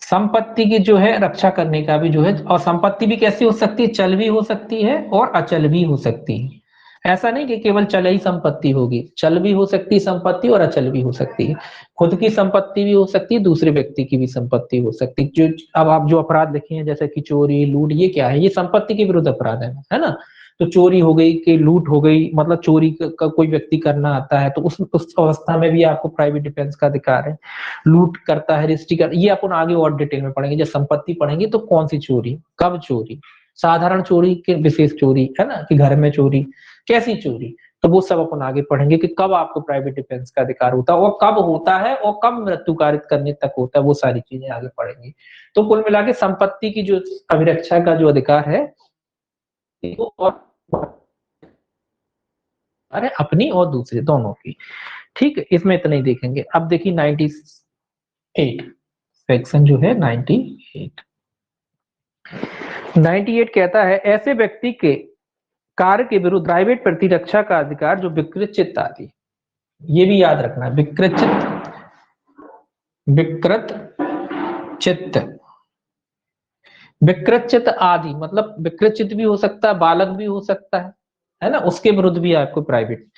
Speaker 1: संपत्ति की जो है रक्षा करने का भी जो है, और संपत्ति भी कैसी हो सकती है, चल भी हो सकती है और अचल भी हो सकती है। ऐसा नहीं कि केवल चल ही संपत्ति होगी, चल भी हो सकती है संपत्ति और अचल भी हो सकती है। खुद की संपत्ति भी हो सकती है, दूसरे व्यक्ति की भी संपत्ति हो सकती है। जो अब आप जो अपराध देखे हैं जैसे कि चोरी, लूट, ये क्या है, ये संपत्ति के विरुद्ध अपराध है ना। तो चोरी हो गई कि लूट हो गई, मतलब चोरी का कोई व्यक्ति करना आता है तो उस अवस्था में भी आपको प्राइवेट डिफेंस का अधिकार है। लूट करता है, रजिस्ट्री कर, ये अपन आगे और डिटेल में पढ़ेंगे, जब संपत्ति पढ़ेंगे तो कौन सी चोरी, कब चोरी, साधारण चोरी के विशेष चोरी है ना, कि घर में चोरी, कैसी चोरी, तो वो सब अपन आगे पढ़ेंगे कि कब आपको प्राइवेट डिफेंस का अधिकार होता है और कब होता है और कब मृत्यु कारित करने तक होता है, वो सारी चीजें आगे पढ़ेंगे। तो कुल मिला के संपत्ति की जो अभिरक्षा का जो अधिकार है और अरे अपनी और दूसरे दोनों की। ठीक है, इसमें इतना ही देखेंगे। अब देखिए 98 सेक्शन जो है 98 कहता है ऐसे व्यक्ति के कार्य के विरुद्ध प्राइवेट प्रतिरक्षा का अधिकार जो विकृत चित्त आदि, ये भी याद रखना है, विकृत चित्त, विकृत चित्त आदि मतलब विकृत चित्त भी हो सकता है, बालक भी हो सकता है ना, उसके विरुद्ध भी आपको प्राइवेट,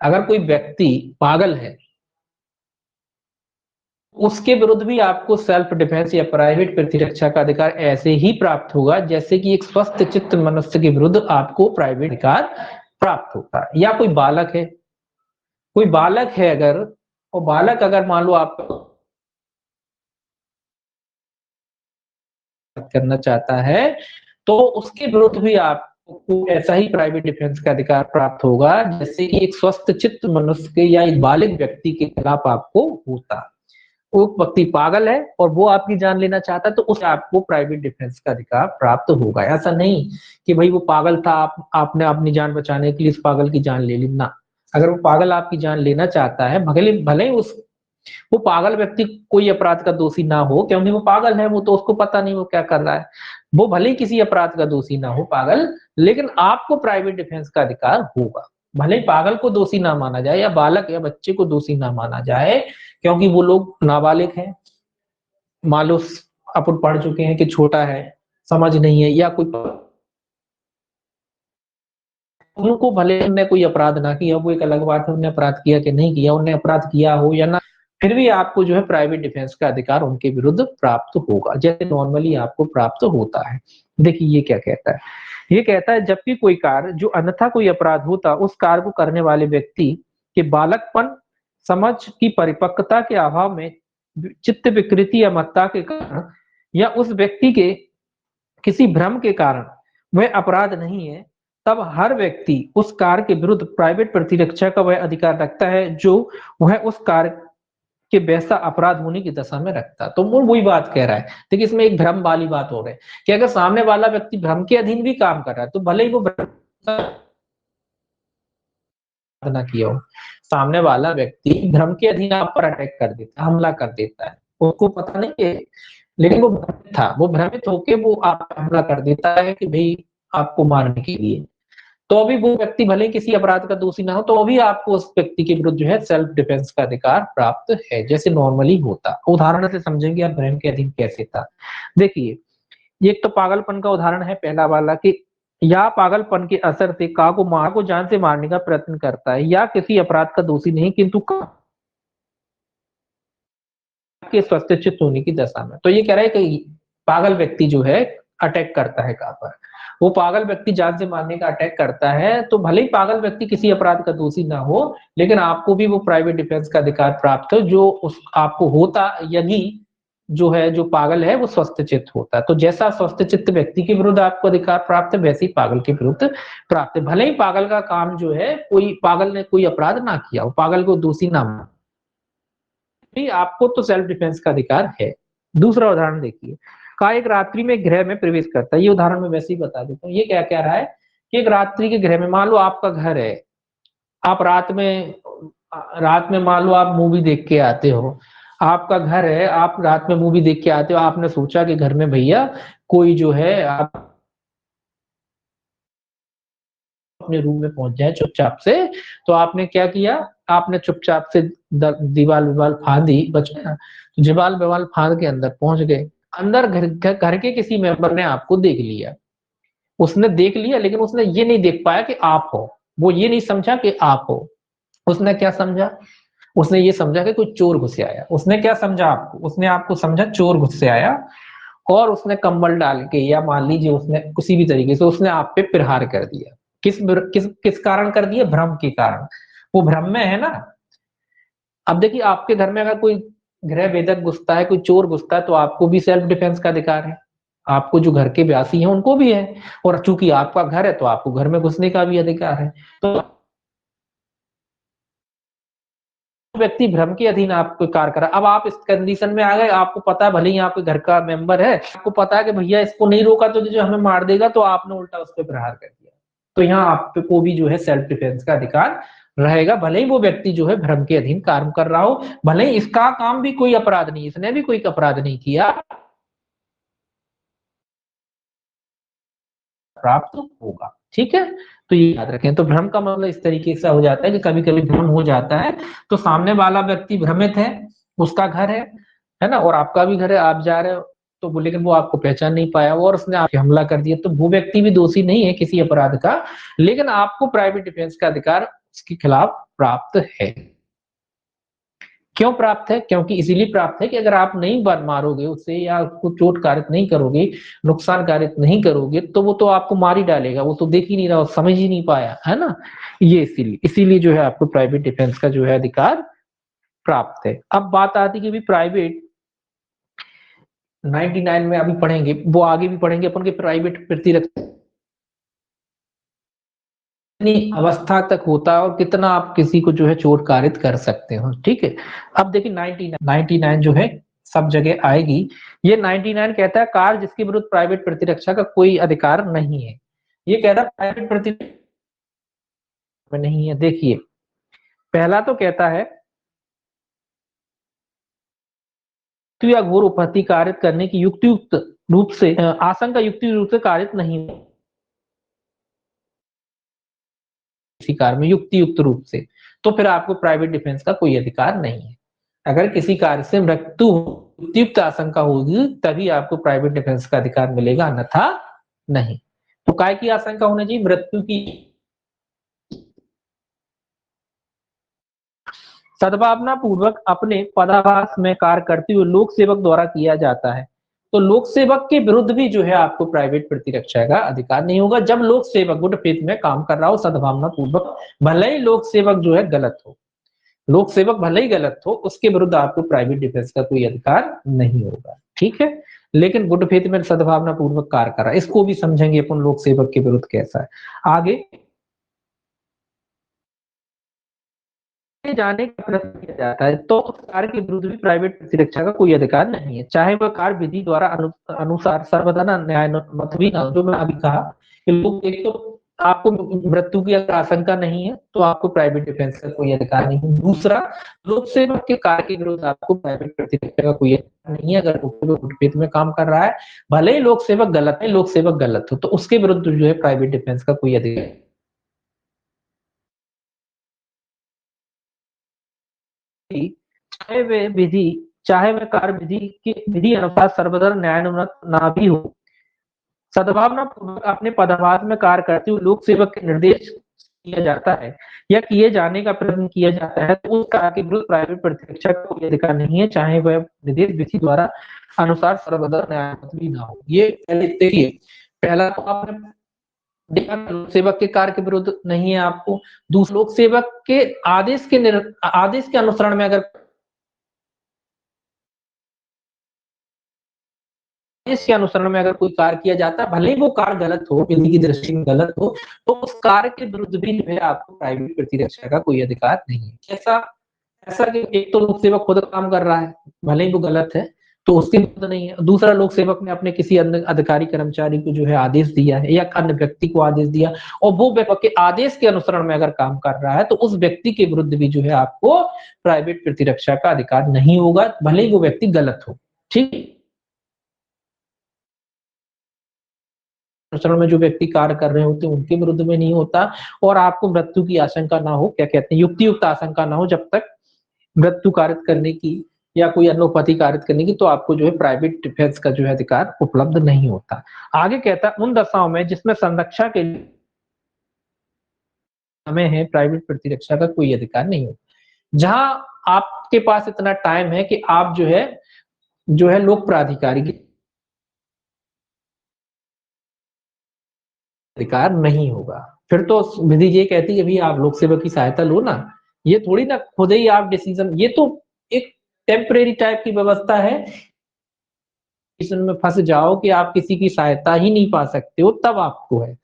Speaker 1: अगर कोई व्यक्ति पागल है उसके विरुद्ध भी आपको सेल्फ डिफेंस या प्राइवेट प्रतिरक्षा का अधिकार ऐसे ही प्राप्त होगा जैसे कि एक स्वस्थ चित्त मनुष्य के विरुद्ध आपको प्राइवेट अधिकार प्राप्त होता है। या कोई बालक है, कोई बालक है अगर, और बालक अगर मान लो आप करना चाहता है तो उसके विरुद्ध भी आपको ऐसा ही प्राइवेट डिफेंस का अधिकार प्राप्त होगा जैसे कि एक स्वस्थ चित्त मनुष्य के या एक बालिग व्यक्ति के खिलाफ आपको होता। वो व्यक्ति पागल है और वो आपकी जान लेना चाहता है तो उसे आपको प्राइवेट डिफेंस का अधिकार प्राप्त होगा। ऐसा नहीं कि भाई वो पागल था, आपने अपनी जान बचाने के लिए इस पागल की जान ले ली ना। अगर वो पागल आपकी जान लेना चाहता है, भले भले उस वो पागल व्यक्ति कोई अपराध का दोषी ना हो, क्योंकि वो पागल है, वो तो उसको पता नहीं वो क्या कर रहा है, वो भले ही किसी अपराध का दोषी ना हो पागल, लेकिन आपको प्राइवेट डिफेंस का अधिकार होगा। भले ही पागल को दोषी ना माना जाए या बालक या बच्चे को दोषी ना माना जाए, क्योंकि वो लोग नाबालिग हैं, मान लो अपन पढ़ चुके हैं कि छोटा है, समझ नहीं है, या कोई उनको भले उन्होंने कोई अपराध ना किया, वो एक अलग बात है, उन्होंने अपराध किया कि नहीं किया, उन्होंने अपराध किया हो या ना, फिर भी आपको जो है प्राइवेट डिफेंस का अधिकार उनके विरुद्ध प्राप्त होगा जैसे नॉर्मली आपको प्राप्त होता है। देखिए ये क्या कहता है, ये कहता है जबकि कोई कार्य जो अन्यथा कोई अपराध होता उस कार्य को करने वाले व्यक्ति के बालकपन, समझ की परिपक्वता के अभाव में चित्त विकृति या मत्ता के कारण या उस व्यक्ति के किसी भ्रम के कारण वह अपराध नहीं है, तब हर व्यक्ति उस कार्य के विरुद्ध प्राइवेट प्रतिरक्षा का वह अधिकार रखता है जो वह उस कार्य के वैसा अपराध होने की दशा में रखता। तो मूल वही बात कह रहा है। देखिए इसमें एक भ्रम वाली बात हो रही है कि अगर सामने वाला व्यक्ति भ्रम के अधीन भी काम कर रहा है तो भले ही वो ना किया हो, सामने वाला व्यक्ति भ्रम के अधीन आप पर अटैक कर देता है, हमला कर देता है, उसको पता नहीं है, लेकिन वो भ्रमित था, वो भ्रमित होके वो आप हमला कर देता है कि भाई आपको मारने के लिए। तो अभी वो व्यक्ति भले किसी अपराध का दोषी ना हो तो अभी आपको उस व्यक्ति के विरुद्ध जो है सेल्फ डिफेंस का अधिकार प्राप्त है, जैसे नॉर्मली होता। उदाहरण से समझेंगे आप भ्रम के अधीन कैसे था। देखिए एक तो पागलपन का उदाहरण है पहला वाला कि या पागलपन के असर से का को जान से मारने का प्रयत्न करता है या किसी अपराध का दोषी नहीं किंतु के स्वस्थ चित्त होने की दशा में। तो ये कह रहा है कि पागल व्यक्ति जो है अटैक करता है कहां पर, वो पागल व्यक्ति जान से मारने का अटैक करता है, तो भले ही पागल व्यक्ति किसी अपराध का दोषी ना हो लेकिन आपको भी वो प्राइवेट डिफेंस का अधिकार प्राप्त हो जो उस आपको होता यदि जो है जो पागल है वो स्वस्थ चित्त होता। तो जैसा स्वस्थ चित्त व्यक्ति के विरुद्ध आपको अधिकार प्राप्त है वैसे ही पागल के विरुद्ध प्राप्त है, भले ही पागल का काम जो है कोई पागल ने कोई अपराध ना किया हो, पागल को दोषी ना माने, आपको तो सेल्फ डिफेंस का अधिकार है। दूसरा उदाहरण देखिए, का एक रात्रि में गृह में प्रवेश करता है, ये उदाहरण में वैसे ही बता देता हूँ। ये क्या कह रहा है कि एक रात्रि के गृह में, मान लो आपका घर है, आप रात में मान लो आप मूवी देख के आते हो, आपका घर है, आप रात में मूवी देख के आते हो, आपने सोचा कि घर में भैया कोई जो है आप अपने रूम में पहुंच जाए चुपचाप से, तो आपने क्या किया, आपने चुपचाप से दीवार विवाल फांदी, बचा दीवार विवाल फांद के अंदर पहुंच गए। अंदर घर के किसी मेंबर ने आपको देख लिया, उसने देख लिया लेकिन उसने ये नहीं देख पाया कि आप हो, वो ये नहीं समझा कि आप हो, उसने क्या समझा, उसने ये समझा कि कोई चोर घुस आया। उसने क्या समझा आपको, उसने आपको समझा चोर घुस आया और उसने कंबल डाल के या मान लीजिए उसने किसी भी तरीके से उसने आप पे प्रहार कर दिया। किस कारण कर दिया, भ्रम के कारण, वो भ्रम में है ना। अब देखिए आपके घर में अगर कोई गृह भेदक घुसता है, कोई चोर घुसता है, तो आपको भी सेल्फ डिफेंस का अधिकार है, आपको जो घर के व्यासी हैं उनको भी है, और चूंकि आपका घर है तो आपको घर में घुसने का भी अधिकार है। तो व्यक्ति भ्रम के अधीन आपको कार्य करा, अब आप इस कंडीशन में आ गए, आपको पता है भले ही आपके घर का मेंबर है, आपको पता है कि भैया इसको नहीं रोका तो जो हमें मार देगा, तो आपने उल्टा उस पर प्रहार कर दिया, तो यहाँ आपको भी जो है सेल्फ डिफेंस का अधिकार रहेगा, भले ही वो व्यक्ति जो है भ्रम के अधीन कार्य कर रहा हो, भले ही इसका काम भी कोई अपराध नहीं, इसने भी कोई अपराध नहीं किया, प्राप्त होगा। ठीक है, तो ये याद रखें। तो भ्रम का मतलब इस तरीके से हो जाता है कि कभी कभी भ्रम हो जाता है, तो सामने वाला व्यक्ति भ्रमित है, उसका घर है ना, और आपका भी घर है, आप जा रहे हो तो लेकिन वो आपको पहचान नहीं पाया और उसने आपके हमला कर दिया, तो वो व्यक्ति भी दोषी नहीं है किसी अपराध का, लेकिन आपको प्राइवेट डिफेंस का अधिकार उसके खिलाफ प्राप्त है। क्यों प्राप्त है, क्योंकि इसीलिए प्राप्त है कि अगर आप नहीं मारोगे उसे या उसको चोट कारित नहीं करोगे, नुकसान कारित नहीं करोगे, तो वो तो आपको मार ही डालेगा, वो तो देख ही नहीं रहा, समझ ही नहीं पाया, है ना। ये इसीलिए जो है आपको प्राइवेट डिफेंस का जो है अधिकार प्राप्त है। अब बात आती कि भी प्राइवेट 99 में अभी पढ़ेंगे, वो आगे भी पढ़ेंगे अपन के प्राइवेट प्रतिरक्षा कितनी अवस्था तक होता है और कितना आप किसी को जो है चोट कारित कर सकते हो। ठीक है, अब देखिए 99 जो है सब जगह आएगी। ये 99 कहता है कार जिसके विरुद्ध प्राइवेट प्रतिरक्षा का कोई अधिकार नहीं है, ये कहता है प्राइवेट प्रतिरक्षा में नहीं है। देखिए पहला तो कहता है तो या घोर उपहति कारित करने की युक्तियुक्त रूप से आशंका युक्ति रूप से कारित नहीं किसी कार्य में युक्ति युक्त रूप से, तो फिर आपको प्राइवेट डिफेंस का कोई अधिकार नहीं है। अगर किसी कार्य से मृत्यु युक्तियुक्त आशंका होगी तभी आपको प्राइवेट डिफेंस का अधिकार मिलेगा, अन्यथा नहीं। तो काय की आशंका होनी चाहिए, मृत्यु की। सद्भावना पूर्वक अपने पदाभास में कार्य करते हुए लोक सेवक द्वारा किया जाता है, तो लोक सेवक के विरुद्ध भी जो है आपको प्राइवेट प्रतिरक्षा का अधिकार नहीं होगा जब लोक सेवक गुड फेथ में काम कर रहा हो सद्भावना पूर्वक, भले ही लोक सेवक जो है गलत हो। लोक सेवक भले ही गलत हो, उसके विरुद्ध आपको प्राइवेट डिफेंस का कोई अधिकार नहीं होगा, ठीक है। लेकिन गुड फेथ में सद्भावना पूर्वक कार्य करा, इसको भी समझेंगे अपन लोक सेवक के विरुद्ध कैसा है। आगे जाने का प्रयत्न किया जाता है तो उस कार्य के विरुद्ध भी प्राइवेट प्रतिरक्षा का कोई अधिकार नहीं है, चाहे वह कार्य विधि द्वारा अनुसार सर्वदा न्याय मत भी ना, जो मैं अभी कहा कि लोग एक तो आपको मृत्यु की अगर आशंका नहीं है तो आपको प्राइवेट डिफेंस का कोई अधिकार नहीं है। दूसरा, लोक सेवक के कार्य के विरुद्ध आपको प्राइवेट प्रतिरक्षा का कोई अधिकार नहीं है। अगर गुटपेट में काम कर रहा है, भले ही लोक सेवक गलत है, लोक सेवक गलत हो, तो उसके विरुद्ध जो है प्राइवेट डिफेंस का कोई अधिकार चाहे वे विधि चाहे वह कार्य विधि की विधि अनुसार सर्वदा न्यायानुमत ना भी हो, सद्भावना पूर्वक अपने पदभार में कार्य करते हुए लोक सेवक के निर्देश किया जाता है या किए जाने का प्रयत्न किया जाता है, तो उस कार्य के विरुद्ध प्राइवेट प्रतिरक्षा का कोई अधिकार नहीं है, चाहे वह निर्देश विधि द्वारा अनुसार सर्वदा न्यायानुमत भी ना हो। ये पहले देखिए, पहला तो आपने देखा लोक सेवक के कार्य के विरुद्ध नहीं है आपको। दूसरा, लोक सेवक के आदेश के अनुसरण में अगर इसके अनुसरण में अगर कोई कार्य किया जाता है, भले ही वो कार्य गलत हो, विधि की दृष्टि में गलत हो, तो उस कार्य के विरुद्ध भी जो है आपको प्राइवेट प्रतिरक्षा का कोई अधिकार नहीं है। कैसा? ऐसा कि एक तो लोक सेवक खुद काम कर रहा है, भले ही वो गलत है, तो उसके विरुद्ध नहीं है। दूसरा, लोक सेवक ने अपने किसी अन्य अधिकारी कर्मचारी को जो है आदेश दिया है या अन्य व्यक्ति को आदेश दिया, और वो व्यक्ति के आदेश के अनुसरण में अगर काम कर रहा है, तो उस व्यक्ति के विरुद्ध भी जो है आपको प्राइवेट प्रतिरक्षा का अधिकार नहीं होगा, भले ही वो व्यक्ति गलत हो, ठीक। अनुसरण में जो व्यक्ति कार्य कर रहे होते हैं उनके विरुद्ध में नहीं होता, और आपको मृत्यु की आशंका ना हो, क्या कहते हैं, युक्तियुक्त आशंका ना हो, जब तक मृत्यु कारित करने की या कोई अनुपति कारित करने की, तो आपको जो है प्राइवेट डिफेंस का जो है अधिकार उपलब्ध नहीं होता। आगे कहता है, उन दशाओं में जिसमें संरक्षा के समय है, प्राइवेट प्रतिरक्षा का कोई अधिकार नहीं होता। जहां आपके पास इतना टाइम है कि आप जो है लोक प्राधिकारी की अधिकार नहीं होगा, फिर तो विधि ये कहती है, भाई आप लोक सेवक की सहायता लो ना, ये थोड़ी ना खुद ही आप डिसीजन, ये तो एक टेम्परेरी टाइप की व्यवस्था है, में फंस जाओ कि आप किसी की सहायता ही नहीं पा सकते हो, तब आपको है।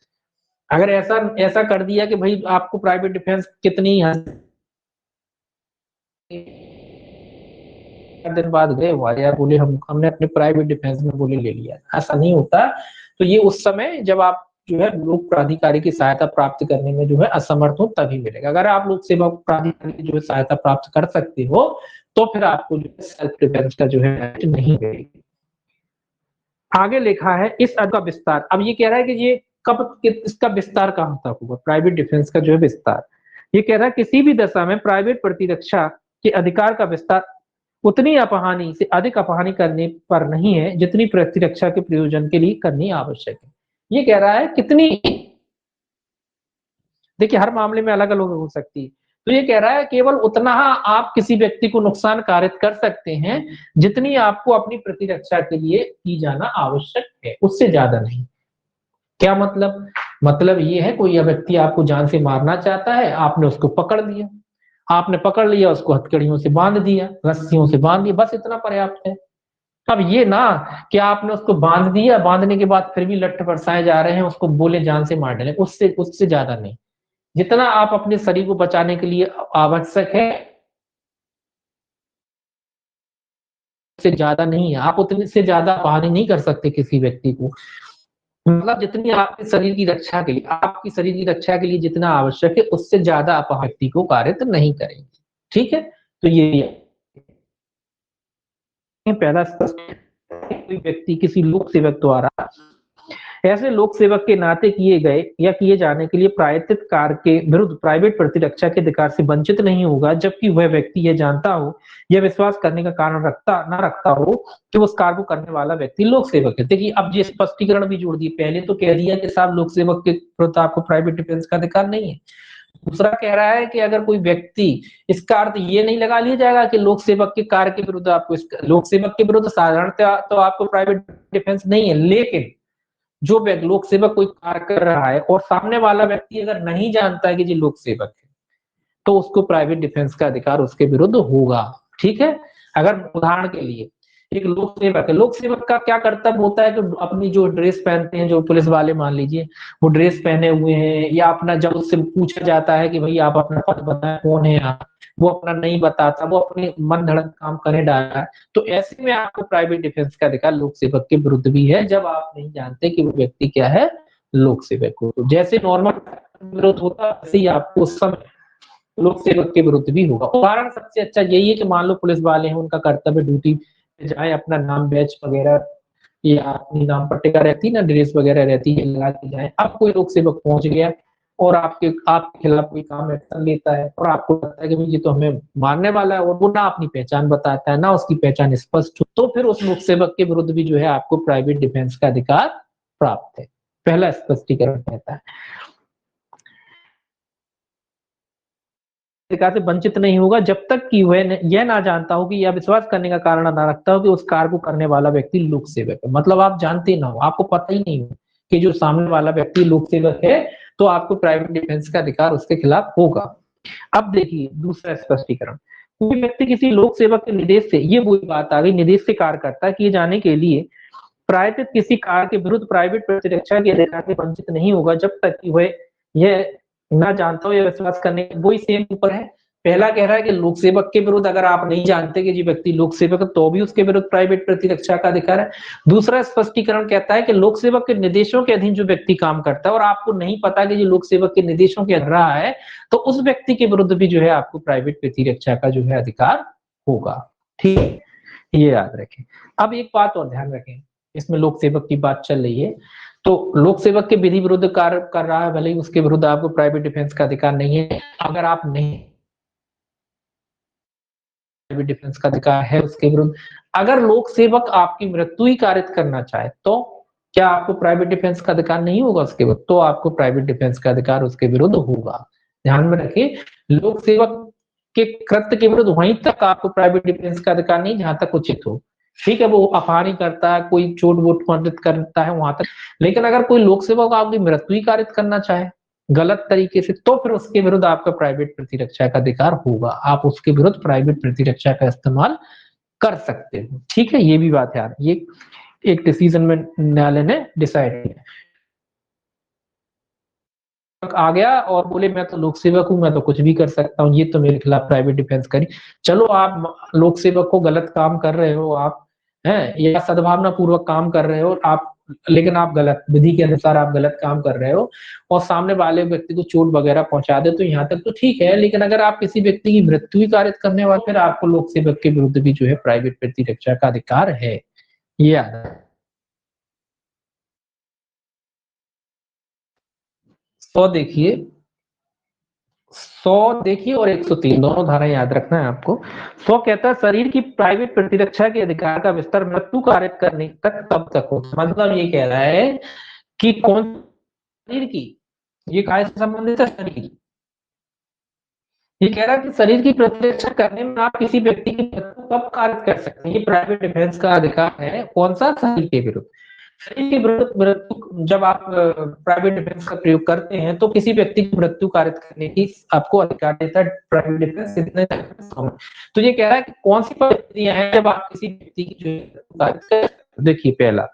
Speaker 1: अगर ऐसा ऐसा कर दिया कि भाई आपको प्राइवेट डिफेंस कितनी दिन बाद गए हुआ यार, बोले हमने अपने प्राइवेट डिफेंस में बोले ले लिया, ऐसा नहीं होता। तो ये उस समय जब आप जो है लोक प्राधिकारी की सहायता प्राप्त करने में जो है असमर्थ हो, तभी मिलेगा। अगर आप लोक सेवा प्राधिकारी की जो है सहायता प्राप्त कर सकते हो, तो फिर आपको जो है सेल्फ डिफेंस का जो है नहीं मिलेगी। आगे लिखा है इस अर्थ का विस्तार। अब ये कह रहा है कि ये कब इसका विस्तार कहां तक होगा, प्राइवेट डिफेंस का जो है विस्तार। ये कह रहा है किसी भी दशा में प्राइवेट प्रतिरक्षा के अधिकार का विस्तार उतनी अपहानि से अधिक अपहानि करने पर नहीं है जितनी प्रतिरक्षा के प्रयोजन के लिए करनी आवश्यक है। ये कह रहा है कितनी, देखिए हर मामले में अलग अलग हो सकती है, तो ये कह रहा है केवल उतना आप किसी व्यक्ति को नुकसान कारित कर सकते हैं जितनी आपको अपनी प्रतिरक्षा के लिए की जाना आवश्यक है, उससे ज्यादा नहीं। क्या मतलब? मतलब ये है कोई व्यक्ति आपको जान से मारना चाहता है, आपने उसको पकड़ लिया, उसको हथकड़ियों से बांध दिया, रस्सियों से बांध दिया, बस इतना पर्याप्त है। अब ये ना कि आपने उसको बांध दिया, बांधने के बाद फिर भी लट्ठ बरसाए जा रहे हैं, उसको बोले जान से मार डाले, उससे उससे ज्यादा नहीं। जितना आप अपने शरीर को बचाने के लिए आवश्यक है, उससे ज्यादा नहीं है। आप उतने से ज्यादा हानि नहीं कर सकते किसी व्यक्ति को। मतलब जितनी आपके शरीर की रक्षा के लिए, आपकी शरीर की रक्षा के लिए जितना आवश्यक है, उससे ज्यादा आप व्यक्ति को कारित नहीं करेंगे, ठीक है। तो ये पहला स्पष्ट, कोई व्यक्ति किसी लोक सेवक द्वारा ऐसे लोक सेवक के नाते किए गए या किए जाने के लिए प्रायतित कार्य के विरुद्ध प्राइवेट प्रतिरक्षा के अधिकार से वंचित नहीं होगा, जबकि वह व्यक्ति यह जानता हो या विश्वास करने का कारण रखता हो कि उस कार्य को करने वाला व्यक्ति लोक सेवक है। देखिए अब ये स्पष्टीकरण भी जोड़ दिए, पहले तो कह दिया कि साहब लोक सेवक के विरुद्ध आपको प्राइवेट डिफेंस का अधिकार नहीं है। दूसरा कह रहा है कि अगर कोई व्यक्ति, इसका अर्थ ये नहीं लगा लिया जाएगा कि लोक सेवक के कार्य के विरुद्ध आपको, लोक सेवक के विरुद्ध साधारणतः तो आपको प्राइवेट डिफेंस नहीं है, लेकिन जो लोक सेवक कोई कार्य कर रहा है और सामने वाला व्यक्ति अगर नहीं जानता है कि जी लोक सेवक है, तो उसको प्राइवेट डिफेंस का अधिकार उसके विरुद्ध होगा। ठीक है, अगर उदाहरण के लिए एक लोक सेवक है, लोक सेवक का क्या कर्तव्य होता है कि अपनी जो ड्रेस पहनते हैं, जो पुलिस वाले मान लीजिए वो ड्रेस पहने हुए हैं, या अपना जब उससे पूछा जाता है कि भाई आप अपना पद बताएं, कौन है आप, वो अपना नहीं बताता, वो अपने मन धड़क काम करने डाला है, तो ऐसे में आपको प्राइवेट डिफेंस का अधिकार लोक सेवक के विरुद्ध भी है, जब आप नहीं जानते कि वो व्यक्ति क्या है, लोक सेवक को। तो जैसे नॉर्मल विरोध होता है वैसे ही आपको उस समय लोक सेवक के विरुद्ध भी होगा। उदाहरण सबसे अच्छा यही है कि मान लो पुलिस वाले हैं, उनका कर्तव्य ड्यूटी पे जाए, अपना नाम बैच वगैरह या अपनी नाम पट्टिका रहती है ना, ड्रेस वगैरह रहती है, लगा के जाए। अब कोई लोक सेवक पहुंच गया और आपके खिलाफ कोई काम एक्शन लेता है और आपको लगता है कि भाई ये तो हमें मारने वाला है, और वो ना अपनी पहचान बताता है, ना उसकी पहचान स्पष्ट हो, तो फिर उस लोक सेवक के विरुद्ध भी जो है आपको प्राइवेट डिफेंस का अधिकार प्राप्त है। पहला स्पष्टीकरण कहता है अधिकार से वंचित नहीं होगा जब तक कि वह यह ना जानता हो कि यह विश्वास करने का कारण ना रखता हो कि उस कार्य को करने वाला व्यक्ति लोक सेवक है। मतलब आप जानते ना हो, आपको पता ही नहीं हो कि जो सामने वाला व्यक्ति लोक सेवक है, तो आपको प्राइवेट डिफेंस का अधिकार उसके खिलाफ होगा। अब देखिए दूसरा स्पष्टीकरण, कोई व्यक्ति किसी लोक सेवक के निर्देश से, ये वही बात आ गई, निर्देश से कार्य करता है किए जाने के लिए प्रायोजित किसी कार्य के विरुद्ध प्राइवेट प्रतिरक्षा के अधिकार से वंचित नहीं होगा जब तक कि वह यह ना जानता हो या विश्वास करने, वही सेम ऊपर है। पहला कह रहा है कि लोक सेवक के विरुद्ध अगर आप नहीं जानते कि जी व्यक्ति लोक सेवक है, तो भी उसके विरुद्ध प्राइवेट प्रतिरक्षा का अधिकार है। दूसरा स्पष्टीकरण कहता है कि लोक सेवक के निर्देशों के अधीन जो व्यक्ति काम करता है और आपको नहीं पता कि जो लोक सेवक के निर्देशों के अधीन रहा है, तो उस व्यक्ति के विरुद्ध भी जो है आपको प्राइवेट प्रतिरक्षा का जो है अधिकार होगा। ठीक है, ये याद रखें। अब एक बात और ध्यान रखें, इसमें लोक सेवक की बात चल रही है, तो लोक सेवक के विधि विरुद्ध कार्य कर रहा है, भले ही उसके विरुद्ध आपको प्राइवेट डिफेंस का अधिकार नहीं है। अगर आप नहीं, प्राइवेट डिफेंस का अधिकार है उसके विरुद्ध। अगर लोक सेवक आपकी मृत्यु ही कारित करना चाहे, तो क्या आपको प्राइवेट डिफेंस का अधिकार नहीं होगा उसके विरुद्ध? तो आपको प्राइवेट डिफेंस का अधिकार उसके विरुद्ध होगा। ध्यान में रखिए, लोक सेवक के कृत्य के विरुद्ध वहीं तक आपको प्राइवेट डिफेंस का अधिकार नहीं जहां तक उचित हो। ठीक है, वो अपहानी करता है, कोई चोट वोट कारित करता है वहां तक, लेकिन अगर कोई लोक सेवक आपकी मृत्यु ही कारित करना चाहे गलत तरीके से, तो फिर उसके विरुद्ध आपका प्राइवेट प्रतिरक्षा का अधिकार होगा। आप उसके विरुद्ध प्राइवेट प्रतिरक्षा का इस्तेमाल कर सकते हो। ठीक है, ये भी बात यार, ये एक डिसीजन में न्यायालय ने डिसाइड किया। आ गया और बोले मैं तो लोक सेवक हूं, मैं तो कुछ भी कर सकता हूँ, ये तो मेरे खिलाफ प्राइवेट डिफेंस करी। चलो आप लोक सेवक को गलत काम कर रहे हो आप, हैं, या सद्भावना पूर्वक काम कर रहे हो आप, लेकिन आप गलत विधि के अनुसार आप गलत काम कर रहे हो और सामने वाले व्यक्ति को चोट वगैरह पहुंचा दे, तो यहाँ तक तो ठीक है। लेकिन अगर आप किसी व्यक्ति की मृत्यु ही कारित करने वाले, फिर आपको लोक सेवक के विरुद्ध भी जो है प्राइवेट प्रतिरक्षा का अधिकार है। ये याद है। 100 देखिए, 100 देखिए और 103 दोनों धारा याद रखना है आपको। 100 कहता है शरीर की प्राइवेट प्रतिरक्षा के अधिकार का विस्तार मृत्यु कारित करने तक तब तक हो। मतलब ये कह रहा है कि कौन शरीर की, ये काय से संबंधित है, शरीर। ये कह रहा है कि शरीर की प्रतिरक्षा करने में आप किसी व्यक्ति की मृत्यु कब कारित कर सकते हैं, ये प्राइवेट डिफेंस का अधिकार है। कौन सा? शरीर के विरुद्ध। शरीर की विरुद्ध मृत्यु, जब आप प्राइवेट डिफेंस का प्रयोग करते हैं तो किसी व्यक्ति की मृत्यु कारित करने की आपको अधिकार देता है प्राइवेट डिफेंस। इतने तो ये कह रहा है कि कौन सी परिस्थितियां हैं जब आप किसी व्यक्ति की जो कारित कर। देखिए पहला,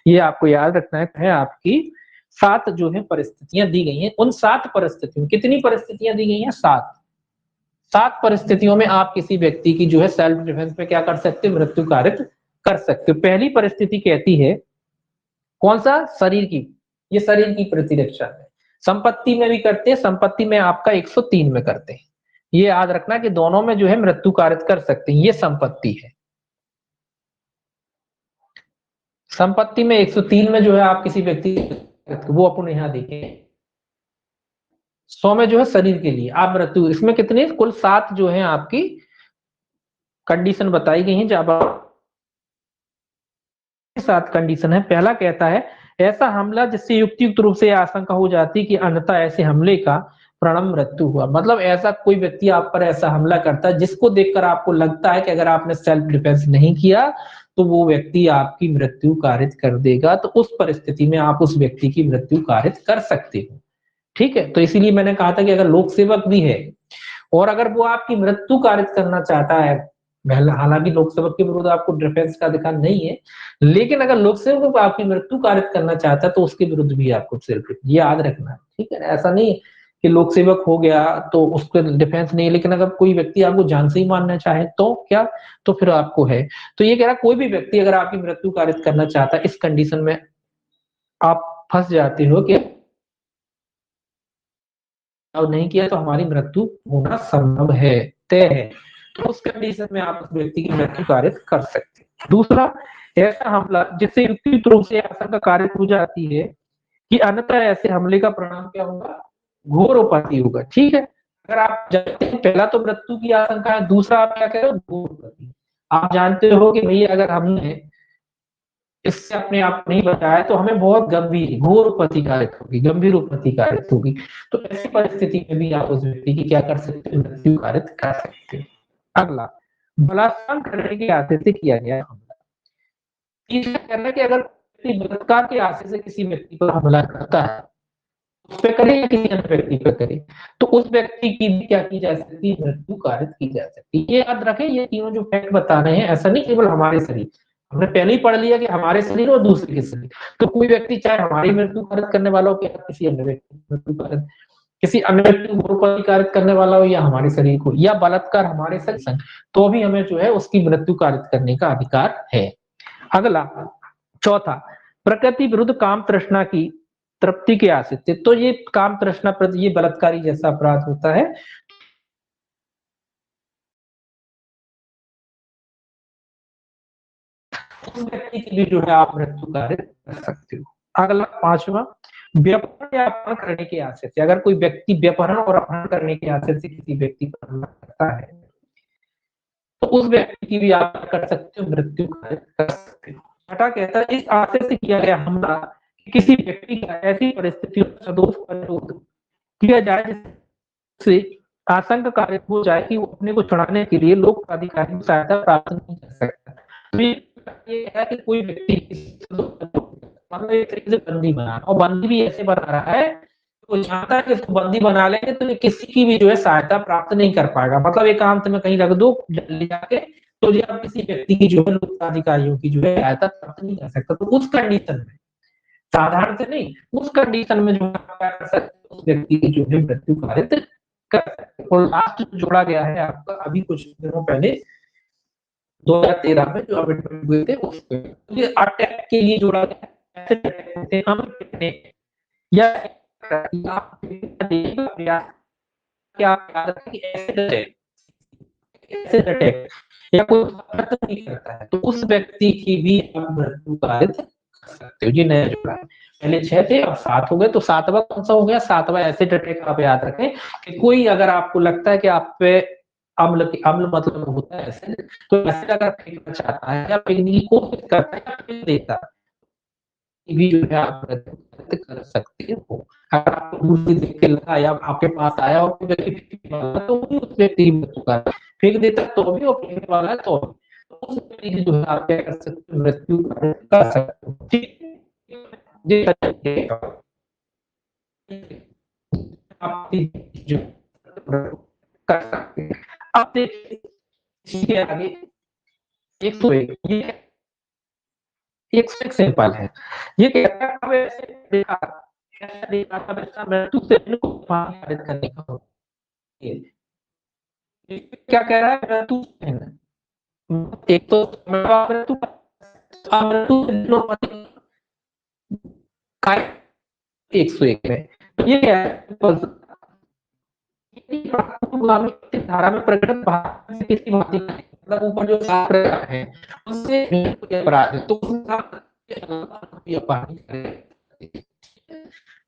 Speaker 1: ये आपको याद रखना है आपकी 7 जो है परिस्थितियां दी गई हैं। उन 7 परिस्थितियों, कितनी परिस्थितियां दी गई हैं? 7 परिस्थितियों में आप किसी व्यक्ति की जो है सेल्फ डिफेंस में क्या कर सकते हो? मृत्यु कारित कर सकते हो। पहली परिस्थिति कहती है, कौन सा? शरीर की, ये शरीर की प्रतिरक्षा है। संपत्ति में भी करते हैं, संपत्ति में आपका 103 में करते हैं। ये याद रखना कि दोनों में जो है मृत्यु कारित कर सकते हैं। ये संपत्ति है, संपत्ति में 103 में जो है आप किसी व्यक्ति, वो अपन यहां देखें। 100 में जो है शरीर के लिए आप मृत्यु, इसमें कितने कुल 7 जो है आपकी कंडीशन बताई गई हैं। जब 7 कंडीशन है। पहला कहता है ऐसा हमला जिससे युक्तियुक्त रूप से आशंका हो जाती कि अन्यथा ऐसे हमले का परिणाम मृत्यु हुआ। मतलब ऐसा कोई व्यक्ति आप पर ऐसा हमला करता है जिसको देखकर आपको लगता है कि अगर आपने सेल्फ डिफेंस नहीं किया तो वो व्यक्ति आपकी मृत्यु कारित कर देगा, तो उस परिस्थिति में आप उस व्यक्ति की मृत्यु कारित कर सकते हो। ठीक है, तो इसीलिए मैंने कहा था कि अगर लोक सेवक भी है और अगर वो आपकी मृत्यु कारित करना चाहता है, हालांकि लोक सेवक के विरुद्ध आपको डिफेंस का अधिकार नहीं है, लेकिन अगर लोक सेवक आपकी मृत्यु कारित करना चाहता है तो उसके विरुद्ध भी आपको सिर्फ याद रखना है, ठीक है। ऐसा नहीं कि लोक सेवक हो गया तो उसको डिफेंस नहीं है, लेकिन अगर कोई व्यक्ति आपको जान से ही मारना चाहे तो क्या, तो फिर आपको है। तो ये कह रहा कोई भी व्यक्ति अगर आपकी मृत्यु कारित करना चाहता है, इस कंडीशन में आप फंस जाते हो कि और नहीं किया तो हमारी मृत्यु होना संभव है, तय है, तो उस कंडीशन में आप उस व्यक्ति की मृत्यु कारित कर सकते हैं। दूसरा, ऐसा हमला जिससे युक्तियुक्त रूप से आशंका कारित हो जाती है कि अन्यथा ऐसे हमले का परिणाम क्या होगा, घोर उपति होगा, ठीक है। अगर आप जानते हैं पहला तो मृत्यु की आशंका है, दूसरा आप क्या कह रहे हो, घोर उपति। आप जानते हो कि भैया अगर हमने इससे अपने आप नहीं बचाया तो हमें बहुत गंभीर घोर उपति कारित होगी, गंभीर उपति कारित होगी। तो ऐसी परिस्थिति में भी आप उस व्यक्ति की क्या कर सकते हो, मृत्यु कारित कर सकते हो। अगला, बलात्कार करने के आशय से किया गया हमला। तीसरा कहना है कि अगर बलात्कार के आशय से किसी व्यक्ति पर हमला करता है, उस पे करे या किसी अन्य व्यक्ति पे करे, तो उस व्यक्ति की भी क्या की जा सकती है, मृत्यु कारित की जा सकती है। ये याद रखें, ये तीनों जो फैक्ट बता रहे हैं, ऐसा नहीं केवल हमारे शरीर, हमने पहले ही पढ़ लिया कि हमारे शरीर और दूसरे के शरीर, तो कोई व्यक्ति चाहे हमारी मृत्यु कारित करने वाला हो या किसी अन्य व्यक्ति की मृत्यु कारित, किसी अन्य व्यक्ति को गौरवपति कारित करने वाला हो या हमारे शरीर को, या बलात्कार हमारे शरीर, तो भी हमें जो है उसकी मृत्यु कारित करने का अधिकार है। अगला, चौथा, प्रकृति विरुद्ध काम तृष्णा की तृप्ति के आशय से, तो ये काम तृष्णा प्रति ये बलात्कारी जैसा अपराध होता है। उस व्यक्ति की भी जो है आप मृत्यु कारित कर सकते हो। अगला, पांचवा, व्यपहरण या अपहरण करने के आशय से, अगर कोई व्यक्ति व्यपहरण और अपहरण करने के आशय से किसी व्यक्ति पर हमला करता है तो उस व्यक्ति की भी आप कर सकते हो, मृत्यु कारित कर सकते हो। छठा कहता है, इस आशय से किया गया हमला किसी व्यक्ति का ऐसी परिस्थितियों में सदोष प्रतिरोध किया जाए जिससे आशंका कारित हो जाए कि वो अपने को छुड़ाने के लिए लोक प्राधिकारी की सहायता प्राप्त नहीं कर सकता। तो ये है कि कोई व्यक्ति मतलब एक तरीके से बंदी बना, और बंदी भी ऐसे बना रहा है तो जानता है कि इसको बंदी बना लेंगे तो किसी की भी जो है सहायता प्राप्त नहीं कर पाएगा, मतलब एकांत में कहीं रख दो ले जाके, तो जो आप किसी व्यक्ति की जो है लोक अधिकारियों की जो है सहायता प्राप्त नहीं कर सकता। तो उस कंडीशन में, साधारण से नहीं, उस कंडीशन में जो आप क्या कर सकते, उस व्यक्ति की जो है मृत्यु कारित कर सकते। और लास्ट जोड़ा गया है आपका अभी कुछ दिनों पहले 2013 में जो अमेंडमेंट हुए थे उस पे, ये अटैक के लिए जोड़ा गया है। ऐसे अटैक होते हैं हम या प्रयास, क्या आप याद रखें कि ऐसे अटैक या कोई नहीं करता है तो उस व्यक्ति की भी आप मृत्यु कारित कर सकते हो। ये नया जोड़ा है, पहले 6 थे अब 7 हो गए, तो 7वां कौन सा हो गया, 7वां एसिड अटैक। आप याद रखें कि कोई अगर आपको लगता है कि आप पे अम्ल मतलब होता है एसिड, तो एसिड अगर फेंकना चाहता है या फेंकने की कोशिश करता है या फेंक देता है, भी जो है आप मदद कर सकते हो। अगर आपको दूर से देख के लगा या आपके पास आया और कोई व्यक्ति फेंकने वाला है, तो भी उस व्यक्ति की मृत्यु का फेंक देता तो भी, और फेंकने वाला है तो भी, तो उस व्यक्ति की जो है आप क्या कर सकते हो, मृत्यु कर सकते हो। ठीक है? ये आप जो कर सकते हैं। अब देखिए इसके आगे 101, ये 101 सिंपल है। ये कहता है अब ऐसे देखा, ऐसा देखा था वैसा मृत्यु से इनको पारित करने का होता है। ये क्या कह रहा है, मृत्यु से एक तो मृत्यु मृत्यु से लोग काय 101 में, तो ये क्या है, धारा में प्रकट भाषा से किसी भांति मतलब ऊपर जो साफ रखा है उससे अपराध है, तो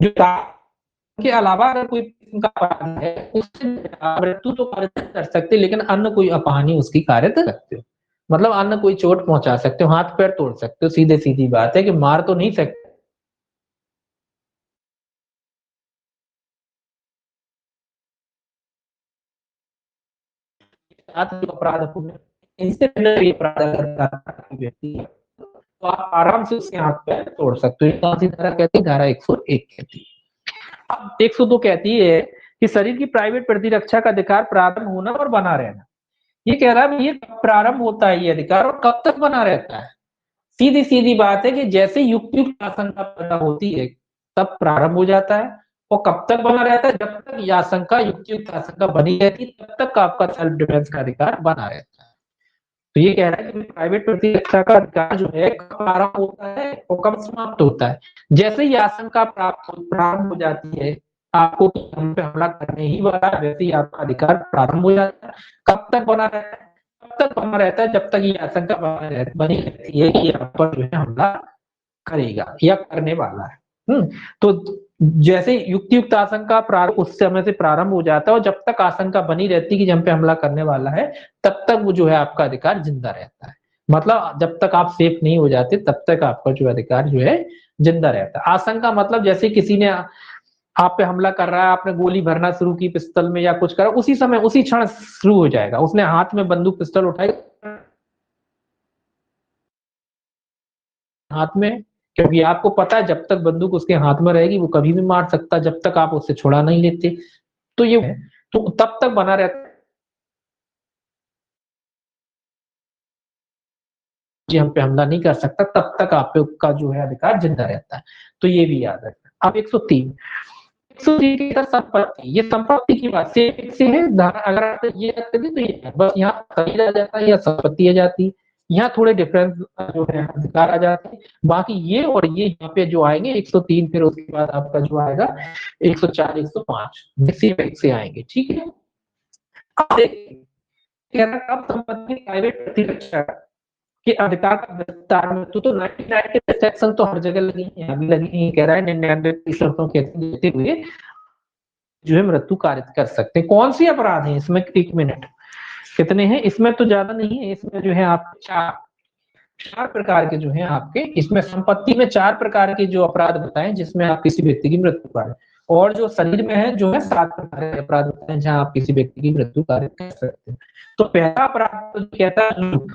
Speaker 1: जो के अलावा अगर कोई का अपराध है उससे मृत्यु तो कारित कर सकते, लेकिन अन्य कोई अपहानि उसकी कारित कर सकते हो, मतलब अन्य कोई चोट पहुंचा सकते हो, हाथ पैर तोड़ सकते हो, सीधे सीधी बात है कि मार तो नहीं सकते। अपराध इनसे अपराध व्यक्ति है तो आप आराम से उसके हाथ पैर तोड़ सकते हो। कौन सी धारा कहती है, धारा 101 कहती है। अब 102 कहती है कि शरीर की प्राइवेट प्रतिरक्षा का अधिकार प्रारंभ होना और बना रहना। ये कह रहा है ये प्रारंभ होता है ये अधिकार और कब तक बना रहता है। सीधी सीधी बात है कि जैसे युक्त आशंका पैदा होती है तब प्रारंभ हो जाता है, और कब तक बना रहता है, जब तक ये आशंका युक्त आशंका बनी रहती है तब तक आपका सेल्फ डिफेंस का अधिकार बना रहता है। तो ये कह रहा है कि प्राइवेट प्रतिरक्षा का अधिकार जो है कब प्रारंभ होता है और कब समाप्त होता है। जैसे ही आशंका प्रारंभ हो जाती है आपको हम पे हमला करने ही वाला है, वैसे ही आपका अधिकार प्रारंभ हो जाता है। कब तक बना रहता है, तब तक बना रहता है जब तक ये आशंका बनी रहती है कि आप पर जो है हमला करेगा या करने वाला है। तो जैसे युक्त आशंका प्रारंभ उस समय से प्रारंभ हो जाता है, और जब तक आशंका बनी रहती है कि हम पे हमला करने वाला है तब तक वो जो है आपका अधिकार जिंदा रहता है। मतलब जब तक आप सेफ नहीं हो जाते तब तक आपका जो अधिकार जो है जिंदा रहता है। आशंका मतलब जैसे किसी ने आप पे हमला कर रहा है, आपने गोली भरना शुरू की पिस्टल में या कुछ करा, उसी समय उसी क्षण शुरू हो जाएगा। उसने हाथ में बंदूक पिस्टल उठाई हाथ में, क्योंकि आपको पता है जब तक बंदूक उसके हाथ में रहेगी वो कभी भी मार सकता है जब तक आप उससे छुड़ा नहीं लेते। तो ये तो तब तक बना रहता है हम पे हमला नहीं कर सकता, तब तक आप पे का जो है अधिकार जिंदा रहता है। तो ये भी याद रखना। अब 103 की संपत्ति, ये संपत्ति की बात से है। अगर आप ये रखते थे तो ये बस यहाँ खरीद आ जाता है या संपत्ति आ जाती, यहाँ थोड़े डिफरेंस जो है अधिकार आ जाते हैं। बाकी ये और ये यहाँ पे जो आएंगे 103, फिर उसके बाद आपका जो आएगा 104 105 से आएंगे। ठीक है, अब देखिए कब संपत्ति प्राइवेट प्रतिरक्षा के अधिकार का विस्तार में तो 99 के सेक्शन तो हर जगह लगी है, अभी लगी है। कह रहा है 99 की शर्तों के देते हुए जो है मृत्यु कारित कर सकते हैं। कौन सी अपराध है इसमें, एक मिनट, कितने हैं इसमें, तो ज्यादा नहीं है इसमें, जो है आप चार प्रकार के जो है आपके इसमें संपत्ति में 4 प्रकार के जो अपराध बताएं जिसमें आप किसी व्यक्ति की मृत्यु करें, और जो शरीर में है जो है 7 प्रकार के अपराध बताएं जहां आप किसी व्यक्ति की मृत्यु कारित कर सकते हैं। तो पहला अपराध तो कहता है लूट,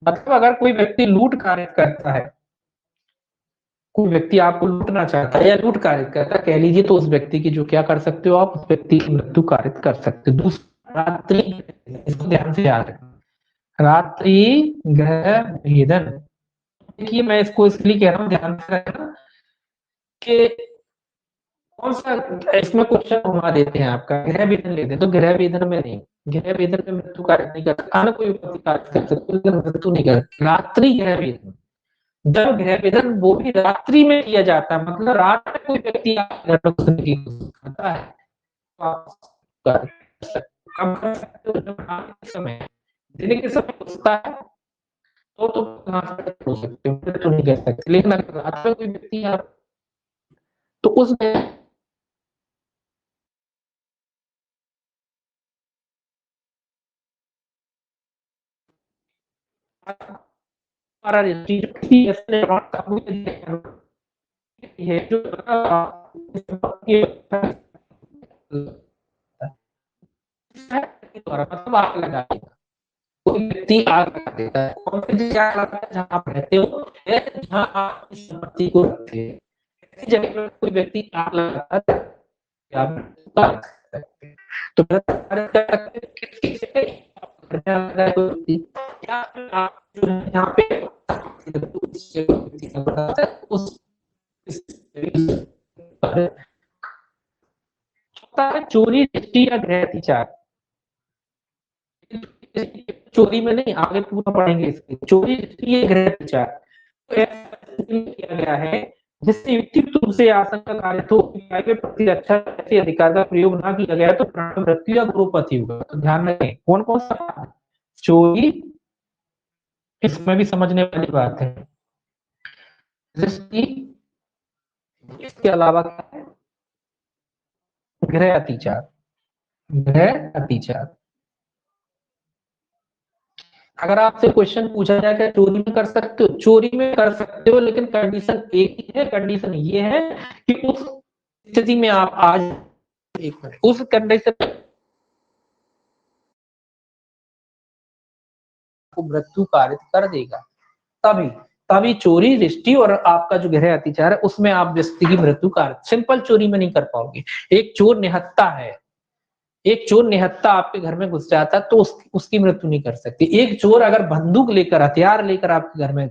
Speaker 1: मतलब अगर कोई व्यक्ति लूट कार्य करता है, कोई व्यक्ति आपको लूटना चाहता है या लूट कार्य करता है कह लीजिए, तो उस व्यक्ति की जो क्या कर सकते हो आप, उस व्यक्ति की मृत्यु कारित कर सकते हो। दूसरा रात्रि, इसको ध्यान से याद रखना, रात्रि ग्रह भेदन। देखिए मैं इसको इसलिए कह रहा हूँ ध्यान से रखना कि कौन सा इसमें क्वेश्चन घुमा देते हैं आपका, गृह वेदन लेते हैं तो गृह वेदन में नहीं, गृह वेदन में मृत्यु कार्य नहीं कर सकता, कोई कार्य कर सकते लेकिन मृत्यु नहीं कर सकते। रात्रि गृह वेदन, जब गृह वेदन वो भी रात्रि में किया जाता है, मतलब रात में कोई व्यक्ति घर में घुसने की कोशिश करता है तो आप कब कर सकते हो, जब रात के समय, दिन के समय घुसता है तो हो सकते हो, तो नहीं कर सकते। लेकिन अगर रात में कोई व्यक्ति आप तो उसमें हमारा है जो मतलब आग लगा देगा, कोई व्यक्ति आग लगा देता है, कौन सी आग लगाता है जहाँ आप रहते हो, जहाँ आप इस संपत्ति को रखते हैं, ऐसी जगह पर कोई व्यक्ति आग लगाता है तो यहाँ पे उस चोरी या गृह अतिचार, चोरी में नहीं, आगे पूरा पढ़ेंगे इसके, चोरी या गृह अतिचार किया गया है जिससे विकसित रूप से आशंका कार्य हो प्राइवेट प्रतिरक्षा जैसे अधिकार का प्रयोग ना किया गया तो प्राण मृत्यु या गृहपति होगा। तो ध्यान रखें कौन कौन सा, चोरी, इसमें भी समझने वाली बात है, इसके अलावा गृह अतिचार, गृह अतिचार। अगर आपसे क्वेश्चन पूछा जाए कि चोरी में कर सकते हो, चोरी में कर सकते हो लेकिन कंडीशन एक ही है, कंडीशन ये है कि उस स्थिति में आप आज एक मिनट उस कंडीशन को मृत्यु कारित कर देगा, तभी तभी चोरी, रिष्टी और आपका जो गृह अतिचार है उसमें आप व्यक्ति की मृत्यु कारित, सिंपल चोरी में नहीं कर पाओगे। एक चोर निहत्ता है एक चोर निहत्था आपके घर में घुस जाता है तो उसकी मृत्यु नहीं कर सकती। एक चोर अगर बंदूक लेकर, हथियार लेकर आपके घर में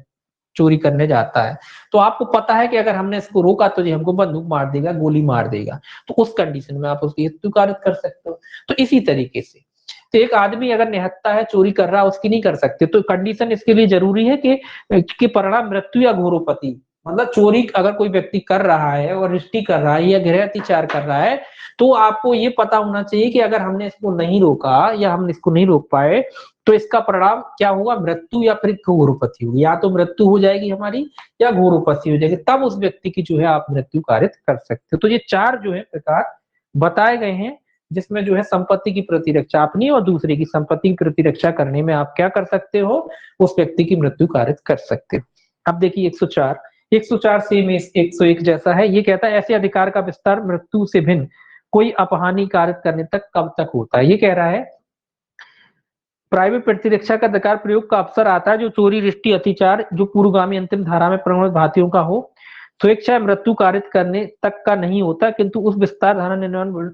Speaker 1: चोरी करने जाता है तो आपको पता है कि अगर हमने इसको रोका तो ये हमको बंदूक मार देगा, गोली मार देगा, तो उस कंडीशन में आप उसकी मृत्यु कारित कर सकते हो। तो इसी तरीके से तो एक आदमी अगर निहत्था है, चोरी कर रहा है, उसकी नहीं कर सकते। तो कंडीशन इसके लिए जरूरी है कि परिणाम मृत्यु या घोरोपति, मतलब चोरी अगर कोई व्यक्ति कर रहा है और रिष्टि कर रहा है या गृह अतिचार कर रहा है तो आपको ये पता होना चाहिए कि अगर हमने इसको नहीं रोका या हम इसको नहीं रोक पाए तो इसका परिणाम क्या होगा, मृत्यु या फिर घोरोपति होगी। या तो मृत्यु हो जाएगी हमारी या घोरोपति हो जाएगी, तब उस व्यक्ति की जो है आप मृत्यु कारित कर सकते हो। तो ये चार जो है प्रकार बताए गए हैं जिसमें जो है संपत्ति की प्रतिरक्षा अपनी और दूसरे की संपत्ति की प्रतिरक्षा करने में आप क्या कर सकते हो, उस व्यक्ति की मृत्यु कारित कर सकते हो। अब देखिए 104 सेम 101 जैसा है। ये कहता है ऐसे अधिकार का विस्तार मृत्यु से भिन्न कोई अपहानि कारित करने तक कब तक होता है। ये कह रहा है प्राइवेट प्रतिरक्षा का अधिकार प्रयोग का अवसर आता है जो चोरी, रिष्टि, अतिचार जो पूर्वगामी अंतिम धारा में प्रमाणित भातियों का हो, स्वेच्छा मृत्यु कारित करने तक का नहीं होता, किंतु उस विस्तार धारा निर्माण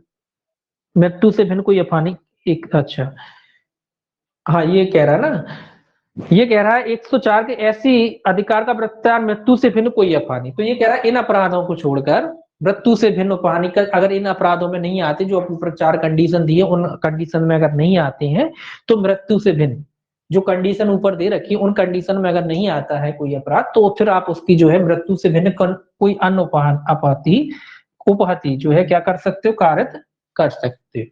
Speaker 1: मृत्यु से भिन्न कोई अपहानि एक अच्छा हाँ ये कह रहा है ना, ये कह रहा है 104 के ऐसी अधिकार का विस्तार मृत्यु से भिन्न कोई अपहानि। तो ये कह रहा है इन अपराधों को छोड़कर मृत्यु से भिन्न अपहानि का अगर इन अपराधों में नहीं आते, जो ऊपर चार कंडीशन दिए उन कंडीशन में अगर नहीं आते हैं तो मृत्यु से भिन्न जो कंडीशन ऊपर दे रखी है उन कंडीशन में अगर नहीं आता है कोई अपराध तो फिर आप उसकी जो है मृत्यु से भिन्न कोई अन्य उपहति जो है क्या कर सकते हो, कारित कर सकते हो।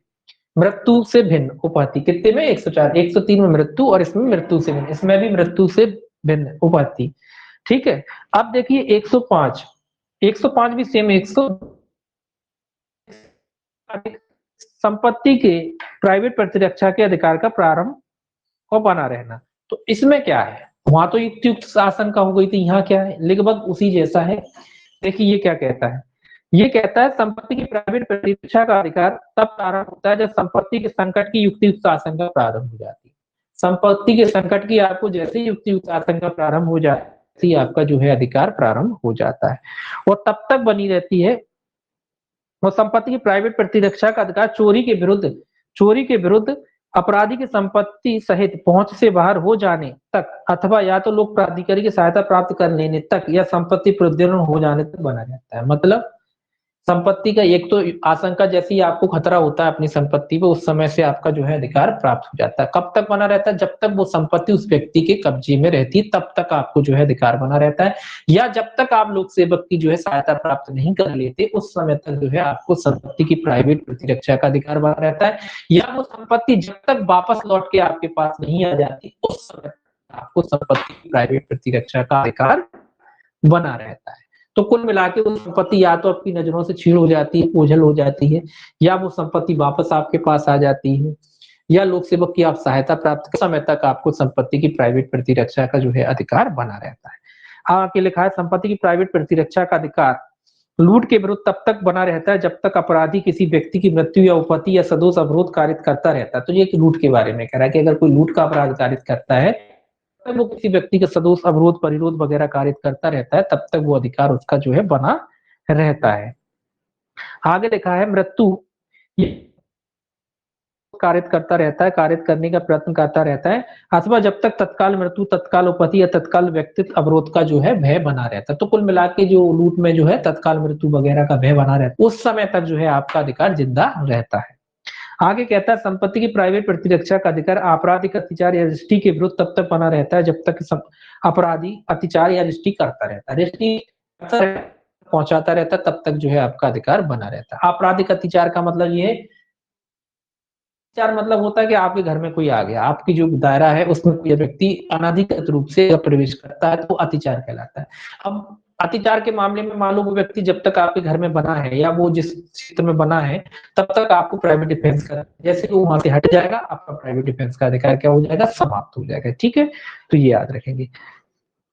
Speaker 1: मृत्यु से भिन्न उपहति कितने में, 104, 103 में मृत्यु और इसमें मृत्यु से भिन्न, इसमें भी मृत्यु से भिन्न उपहति। ठीक है। अब देखिए 105 भी सेम 100 संपत्ति के प्राइवेट प्रतिरक्षा के अधिकार का प्रारंभ और बना रहना। तो इसमें क्या है, वहां तो युक्त शासन का हो गई थी, यहाँ क्या है, लगभग उसी जैसा है। देखिए ये क्या कहता है, ये कहता है संपत्ति की प्राइवेट प्रतिरक्षा का अधिकार तब प्रारंभ होता है जब संपत्ति के संकट की युक्तियुक्त शासन का प्रारंभ हो जाती है। संपत्ति के संकट की आपको जैसे ही युक्तियुक्त शासन का प्रारंभ हो जाती है आपका जो है अधिकार प्रारंभ हो जाता है और तब तक बनी रहती है। और संपत्ति की प्राइवेट प्रतिरक्षा का अधिकार चोरी के विरुद्ध अपराधी की संपत्ति सहित पहुंच से बाहर हो जाने तक अथवा या तो लोक प्राधिकारी की सहायता प्राप्त कर लेने तक या संपत्ति पुनर्जीर्ण हो जाने तक बना रहता है। मतलब संपत्ति का एक तो आशंका जैसे ही आपको खतरा होता है अपनी संपत्ति पे उस समय से आपका जो है अधिकार प्राप्त हो जाता है। कब तक बना रहता है, जब तक वो संपत्ति उस व्यक्ति के कब्जे में रहती है तब तक आपको जो है अधिकार बना रहता है, या जब तक आप लोक सेवक की जो है सहायता प्राप्त नहीं कर लेते उस समय तक जो है आपको संपत्ति की प्राइवेट प्रतिरक्षा का अधिकार बना रहता है, या वो संपत्ति जब तक वापस लौट के आपके पास नहीं आ जाती उस समय आपको संपत्ति की प्राइवेट प्रतिरक्षा का अधिकार बना रहता है। तो कुल मिला के वो संपत्ति या तो आपकी नजरों से छीन हो जाती है, ओझल हो जाती है, या वो संपत्ति वापस आपके पास आ जाती है, या लोक सेवक की आप सहायता प्राप्त समय तक आपको संपत्ति की प्राइवेट प्रतिरक्षा का जो है अधिकार बना रहता है। आगे लिखा है संपत्ति की प्राइवेट प्रतिरक्षा का अधिकार लूट के विरुद्ध तब तक बना रहता है जब तक अपराधी किसी व्यक्ति की मृत्यु या उपहति या सदोष अवरोध कारित करता रहता है। तो ये लूट के बारे में कह रहा है कि अगर कोई लूट का अपराध कारित करता है तब वो किसी व्यक्ति का सदोष अवरोध परिरोध वगैरह कारित करता रहता है तब तक वो अधिकार उसका जो है बना रहता है। आगे लिखा है मृत्यु कारित करता रहता है, कारित करने का प्रयत्न करता रहता है अथवा जब तक तत्काल मृत्यु, तत्काल उपहति या तत्काल व्यक्तित्व अवरोध का जो है भय बना रहता है। तो कुल मिला के जो लूट में जो है तत्काल मृत्यु वगैरह का भय बना रहता है उस समय तक जो है आपका अधिकार जिंदा रहता है। आगे कहता है संपत्ति की प्राइवेट प्रतिरक्षा का अधिकार आपराधिक अत्याचार या रिष्टि के विरुद्ध तब तक बना रहता है जब तक अपराधी अत्याचार या रिष्टि करता रहता है, रिष्टि पहुंचाता रहता है तब तक जो है आपका अधिकार बना रहता है। आपराधिक अत्याचार का मतलब ये अत्याचार मतलब होता है कि आपके घर में कोई आ गया, आपकी जो दायरा है उसमें कोई व्यक्ति अनाधिकृत रूप से प्रवेश करता है तो अत्याचार कहलाता है। अब अत्याचार के मामले में मान लो वो व्यक्ति जब तक आपके घर में बना है या वो जिस क्षेत्र में बना है तब तक आपको प्राइवेट डिफेंस का, जैसे वो वहां से हट जाएगा आपका प्राइवेट डिफेंस का अधिकार क्या हो जाएगा, समाप्त हो जाएगा। ठीक है, तो ये याद रखेंगे।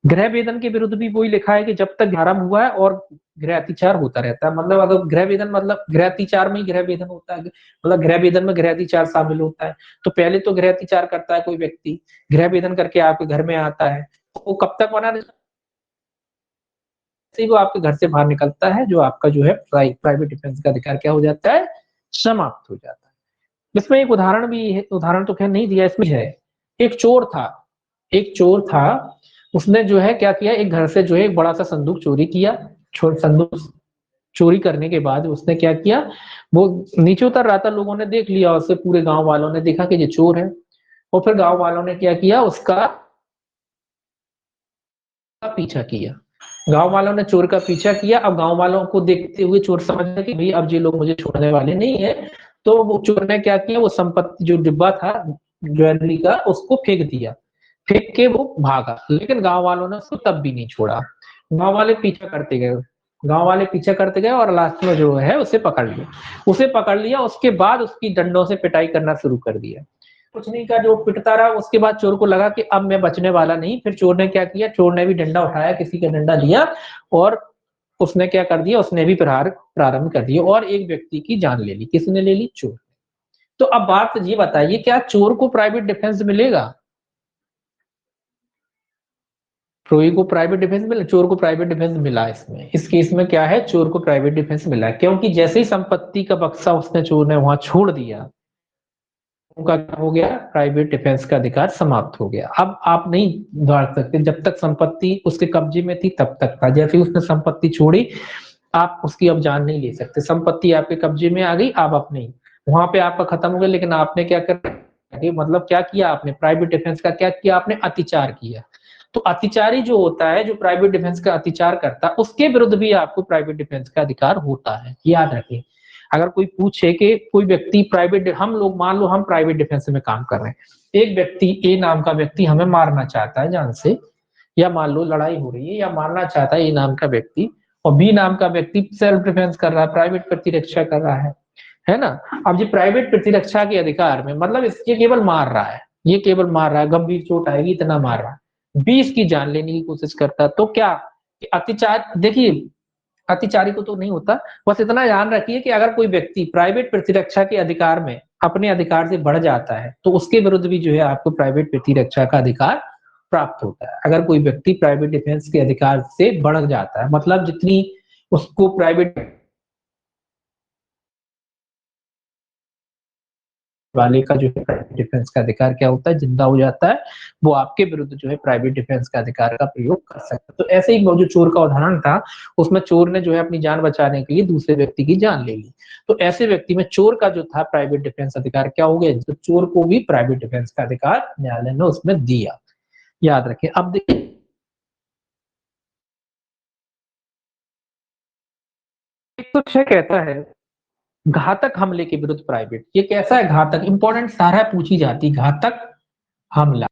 Speaker 1: गृह वेदन के विरुद्ध भी वही लिखा है कि जब तक आरंभ हुआ है और गृह अतिचार होता रहता है। मतलब अगर गृह वेदन मतलब गृह अतिचार में ही गृह वेदन होता है, मतलब गृह वेदन में गृह अतिचार शामिल होता है। तो पहले तो गृह अतिचार करता है कोई व्यक्ति, गृह वेदन करके आपके घर में आता है, वो कब तक बना से वो आपके घर से बाहर निकलता है जो आपका जो है प्राइवेट डिफेंस का अधिकार क्या हो जाता है, समाप्त हो जाता है। इसमें एक उदाहरण भी है, उदाहरण तो खैर नहीं दिया इसमें है। एक चोर था, एक चोर था, उसने जो है क्या किया, एक घर से जो है एक बड़ा सा संदूक चोरी किया। संदूक चोरी करने के बाद उसने क्या किया, वो नीचे उतर रहा था, लोगों ने देख लिया उसे, पूरे गांव वालों ने देखा कि ये चोर है। और फिर गांव वालों ने क्या किया, उसका पीछा किया। गांव वालों ने चोर का पीछा किया। अब गांव वालों को देखते हुए चोर समझ गया कि भाई अब ये लोग मुझे छोड़ने वाले नहीं है। तो वो चोर ने क्या किया, वो संपत्ति जो डिब्बा था ज्वेलरी का, उसको फेंक दिया। फेंक के वो भागा, लेकिन गांव वालों ने उसको तब भी नहीं छोड़ा। गांव वाले पीछा करते गए, गांव वाले पीछा करते गए और लास्ट में जो है उसे पकड़ लिया। उसे पकड़ लिया, उसके बाद उसकी डंडों से पिटाई करना शुरू कर दिया। कुछ नहीं का जो पिटता रहा, उसके बाद चोर को लगा कि अब मैं बचने वाला नहीं। फिर चोर ने क्या किया, चोर ने भी डंडा उठाया, किसी का डंडा लिया, और उसने क्या कर दिया, उसने भी प्रहार प्रारंभ कर दिया और एक व्यक्ति की जान ले ली। किसने ले ली? चोर। तो अब बात ये बताइए, क्या चोर को प्राइवेट डिफेंस मिलेगा? चोरी को प्राइवेट डिफेंस मिला, चोर को प्राइवेट डिफेंस मिला। इसमें इस केस में क्या है, चोर को प्राइवेट डिफेंस मिला, क्योंकि जैसे ही संपत्ति का बक्सा उसने चोर ने वहां छोड़ दिया, उनका क्या हो गया, प्राइवेट डिफेंस का अधिकार समाप्त हो गया। अब आप नहीं दौड़ सकते, जब तक संपत्ति उसके कब्जे में थी तब तक था। जैसे ही उसने संपत्ति छोड़ी, आप उसकी अब जान नहीं ले सकते। संपत्ति आपके कब्जे में आ गई, आप अपने वहां पे आपका खत्म हो गया। लेकिन आपने क्या कर, मतलब क्या किया आपने, प्राइवेट डिफेंस का क्या किया आपने, अतिचार किया। तो अतिचारी जो होता है, जो प्राइवेट डिफेंस का अतिचार करता है, उसके विरुद्ध भी आपको प्राइवेट डिफेंस का अधिकार होता है, याद रखिए। अगर कोई पूछे कि कोई व्यक्ति प्राइवेट, हम लोग मान लो हम प्राइवेट डिफेंस में काम कर रहे हैं, एक व्यक्ति ए नाम का व्यक्ति हमें मारना चाहता है जान से, या मान लो लड़ाई हो रही है या मारना चाहता है ए नाम का व्यक्ति, और बी नाम का व्यक्ति सेल्फ डिफेंस कर रहा है, प्राइवेट प्रतिरक्षा कर रहा है ना। अब ये प्राइवेट प्रतिरक्षा के अधिकार में, मतलब ये केवल मार रहा है, ये केवल मार रहा है, गंभीर चोट आएगी इतना मार रहा है, बी इसकी जान लेने की कोशिश करता है, तो क्या अतिचार, देखिए अतिचारी को तो नहीं होता। बस इतना ध्यान रखिए कि अगर कोई व्यक्ति प्राइवेट प्रतिरक्षा के अधिकार में अपने अधिकार से बढ़ जाता है, तो उसके विरुद्ध भी जो है आपको प्राइवेट प्रतिरक्षा का अधिकार प्राप्त होता है। अगर कोई व्यक्ति प्राइवेट डिफेंस के अधिकार से बढ़ जाता है, मतलब जितनी उसको प्राइवेट वाले का जो है प्राइवेट डिफेंस का अधिकार क्या होता है, जिंदा हो जाता है, वो आपके विरुद्ध जो है प्राइवेट डिफेंस का अधिकार का प्रयोग कर सकता है। तो ऐसे ही वो जो चोर का उदाहरण था, उसमें चोर ने जो है अपनी जान बचाने के लिए दूसरे व्यक्ति की जान ले ली। तो ऐसे व्यक्ति में चोर का जो था प्राइवेट डिफेंस अधिकार क्या हो गया, तो चोर को भी प्राइवेट डिफेंस का अधिकार न्यायालय ने उसमें दिया। याद रखें। अब देखिए 106 कहता है घातक हमले के विरुद्ध प्राइवेट, ये कैसा है घातक, इंपॉर्टेंट सारा पूछी जाती, घातक हमला।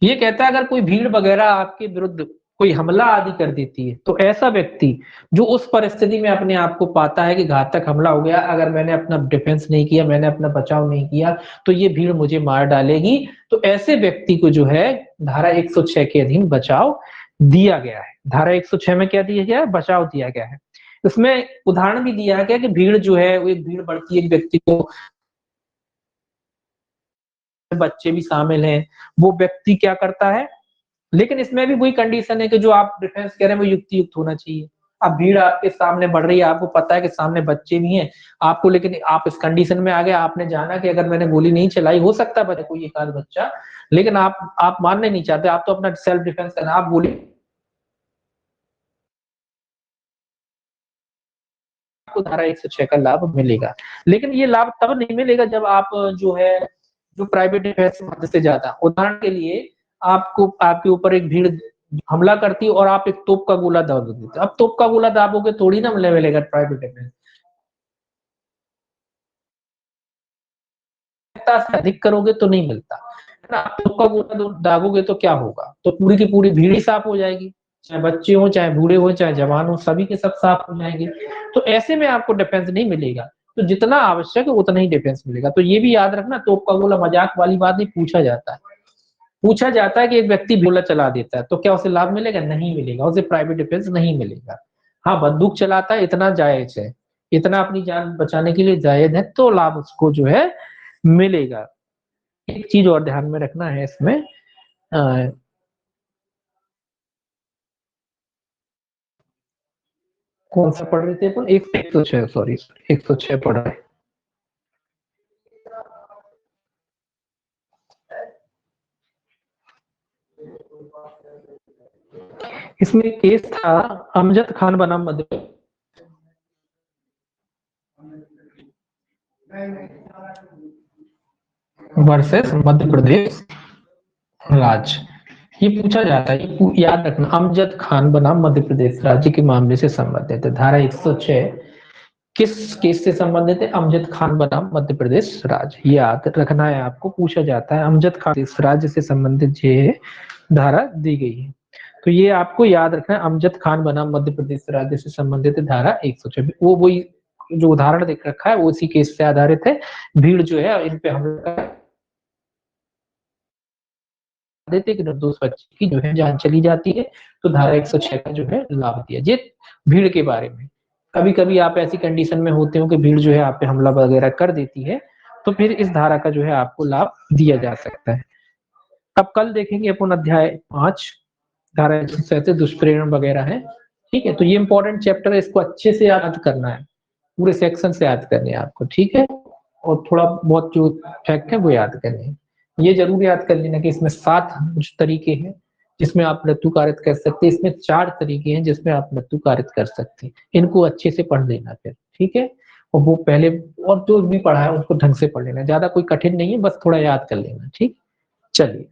Speaker 1: ये कहता है अगर कोई भीड़ वगैरह आपके विरुद्ध कोई हमला आदि कर देती है, तो ऐसा व्यक्ति जो उस परिस्थिति में अपने आप को पाता है कि घातक हमला हो गया, अगर मैंने अपना डिफेंस नहीं किया, मैंने अपना बचाव नहीं किया, तो ये भीड़ मुझे मार डालेगी, तो ऐसे व्यक्ति को जो है धारा 106 के अधीन बचाव दिया गया है। धारा 106 में क्या दिया गया है, बचाव दिया गया है। इसमें उदाहरण भी दिया गया कि भीड़ जो है, वो एक भीड़ बढ़ती है, एक व्यक्ति को, बच्चे भी शामिल हैं, वो व्यक्ति क्या करता है, लेकिन इसमें भी वही कंडीशन है कि जो आप डिफेंस कह रहे हैं वो युक्ति युक्त होना चाहिए। अब भीड़ आपके सामने बढ़ रही है, आपको पता है कि सामने बच्चे भी हैं आपको, लेकिन आप इस कंडीशन में आ गए, आपने जाना कि अगर मैंने गोली नहीं चलाई, हो सकता है कोई एक आध बच्चा, लेकिन आप मानने नहीं चाहते, आप तो अपना सेल्फ डिफेंस करना, आप गोली, आपको धारा 106 का लाभ मिलेगा। लेकिन ये लाभ तब नहीं मिलेगा जब आप जो है, जो प्राइवेट डिफेंस हद से ज्यादा, उदाहरण के लिए आपको, आपके ऊपर एक भीड़ हमला करती है और आप एक तोप का गोला दाग देते, अब तोप का गोला दागोगे थोड़ी ना मिलेगा प्राइवेट डिफेंस, से अधिक करोगे तो नहीं मिलता है ना। आप तोप का गोला दागोगे तो क्या होगा, तो पूरी की पूरी भीड़ ही साफ हो जाएगी, चाहे बच्चे हो, चाहे बूढ़े हो, चाहे जवान हो, सभी के सब साफ हो जाएंगे। तो ऐसे में आपको डिफेंस नहीं मिलेगा। तो जितना आवश्यक है उतना ही डिफेंस मिलेगा। तो ये भी याद रखना, तोप का गोला मजाक वाली बात नहीं, पूछा जाता है, पूछा जाता है कि एक व्यक्ति गोला चला देता है तो क्या उसे लाभ मिलेगा, नहीं मिलेगा, उसे प्राइवेट डिफेंस नहीं मिलेगा। हाँ, बंदूक चलाता है, इतना जायज है, इतना अपनी जान बचाने के लिए जायज है, तो लाभ उसको जो है मिलेगा। एक चीज और ध्यान में रखना है इसमें, अ, कौन सा पढ़ रहे थे अपन, 106, सॉरी 106 पढ़ रहे। इसमें केस था अमजद खान बनाम मध्य वर्सेस मध्य प्रदेश राज्य। ये पूछा जाता है, ये याद रखना, अमजद खान बनाम मध्य प्रदेश राज्य के मामले से संबंधित है। धारा 106 किस केस से संबंधित है? अमजद खान बनाम मध्य प्रदेश राज्य। ये याद रखना है आपको, पूछा जाता है। अमजद खान इस राज्य से संबंधित ये धारा दी गई है, तो ये आपको याद रखना है। अमजद खान बनाम मध्य प्रदेश राज्य से संबंधित धारा 126, वो वही जो उदाहरण देख रखा है वो उसी केस से आधारित है। भीड़ जो है इन पे हमला देते कि निर्दोष बच्चे की जो है जान चली जाती है, तो धारा 106 का जो है लाभ दिया। ये भीड़ के बारे में। कभी कभी आप ऐसी कंडीशन में होते हो कि भीड़ जो है आप पे हमला वगैरह कर देती है, तो फिर इस धारा का जो है आपको लाभ दिया जा सकता है। अब कल देखेंगे अपन अध्याय 5, धारा 137 दुष्प्रेरण वगैरह है। ठीक है, तो ये इंपॉर्टेंट चैप्टर है, इसको अच्छे से याद करना है, पूरे सेक्शन से याद करने हैं आपको। ठीक है, और थोड़ा बहुत जो फैक्ट है वो याद करने हैं। ये जरूर याद कर लेना कि इसमें 7 कुछ तरीके हैं जिसमें आप मृत्यु कारित कर सकते हैं, इसमें 4 तरीके हैं जिसमें आप मृत्यु कारित कर सकते हैं। इनको अच्छे से पढ़ लेना फिर, ठीक है। और वो पहले और जो भी पढ़ा है उसको ढंग से पढ़ लेना, ज्यादा कोई कठिन नहीं है, बस थोड़ा याद कर लेना। ठीक, चलिए।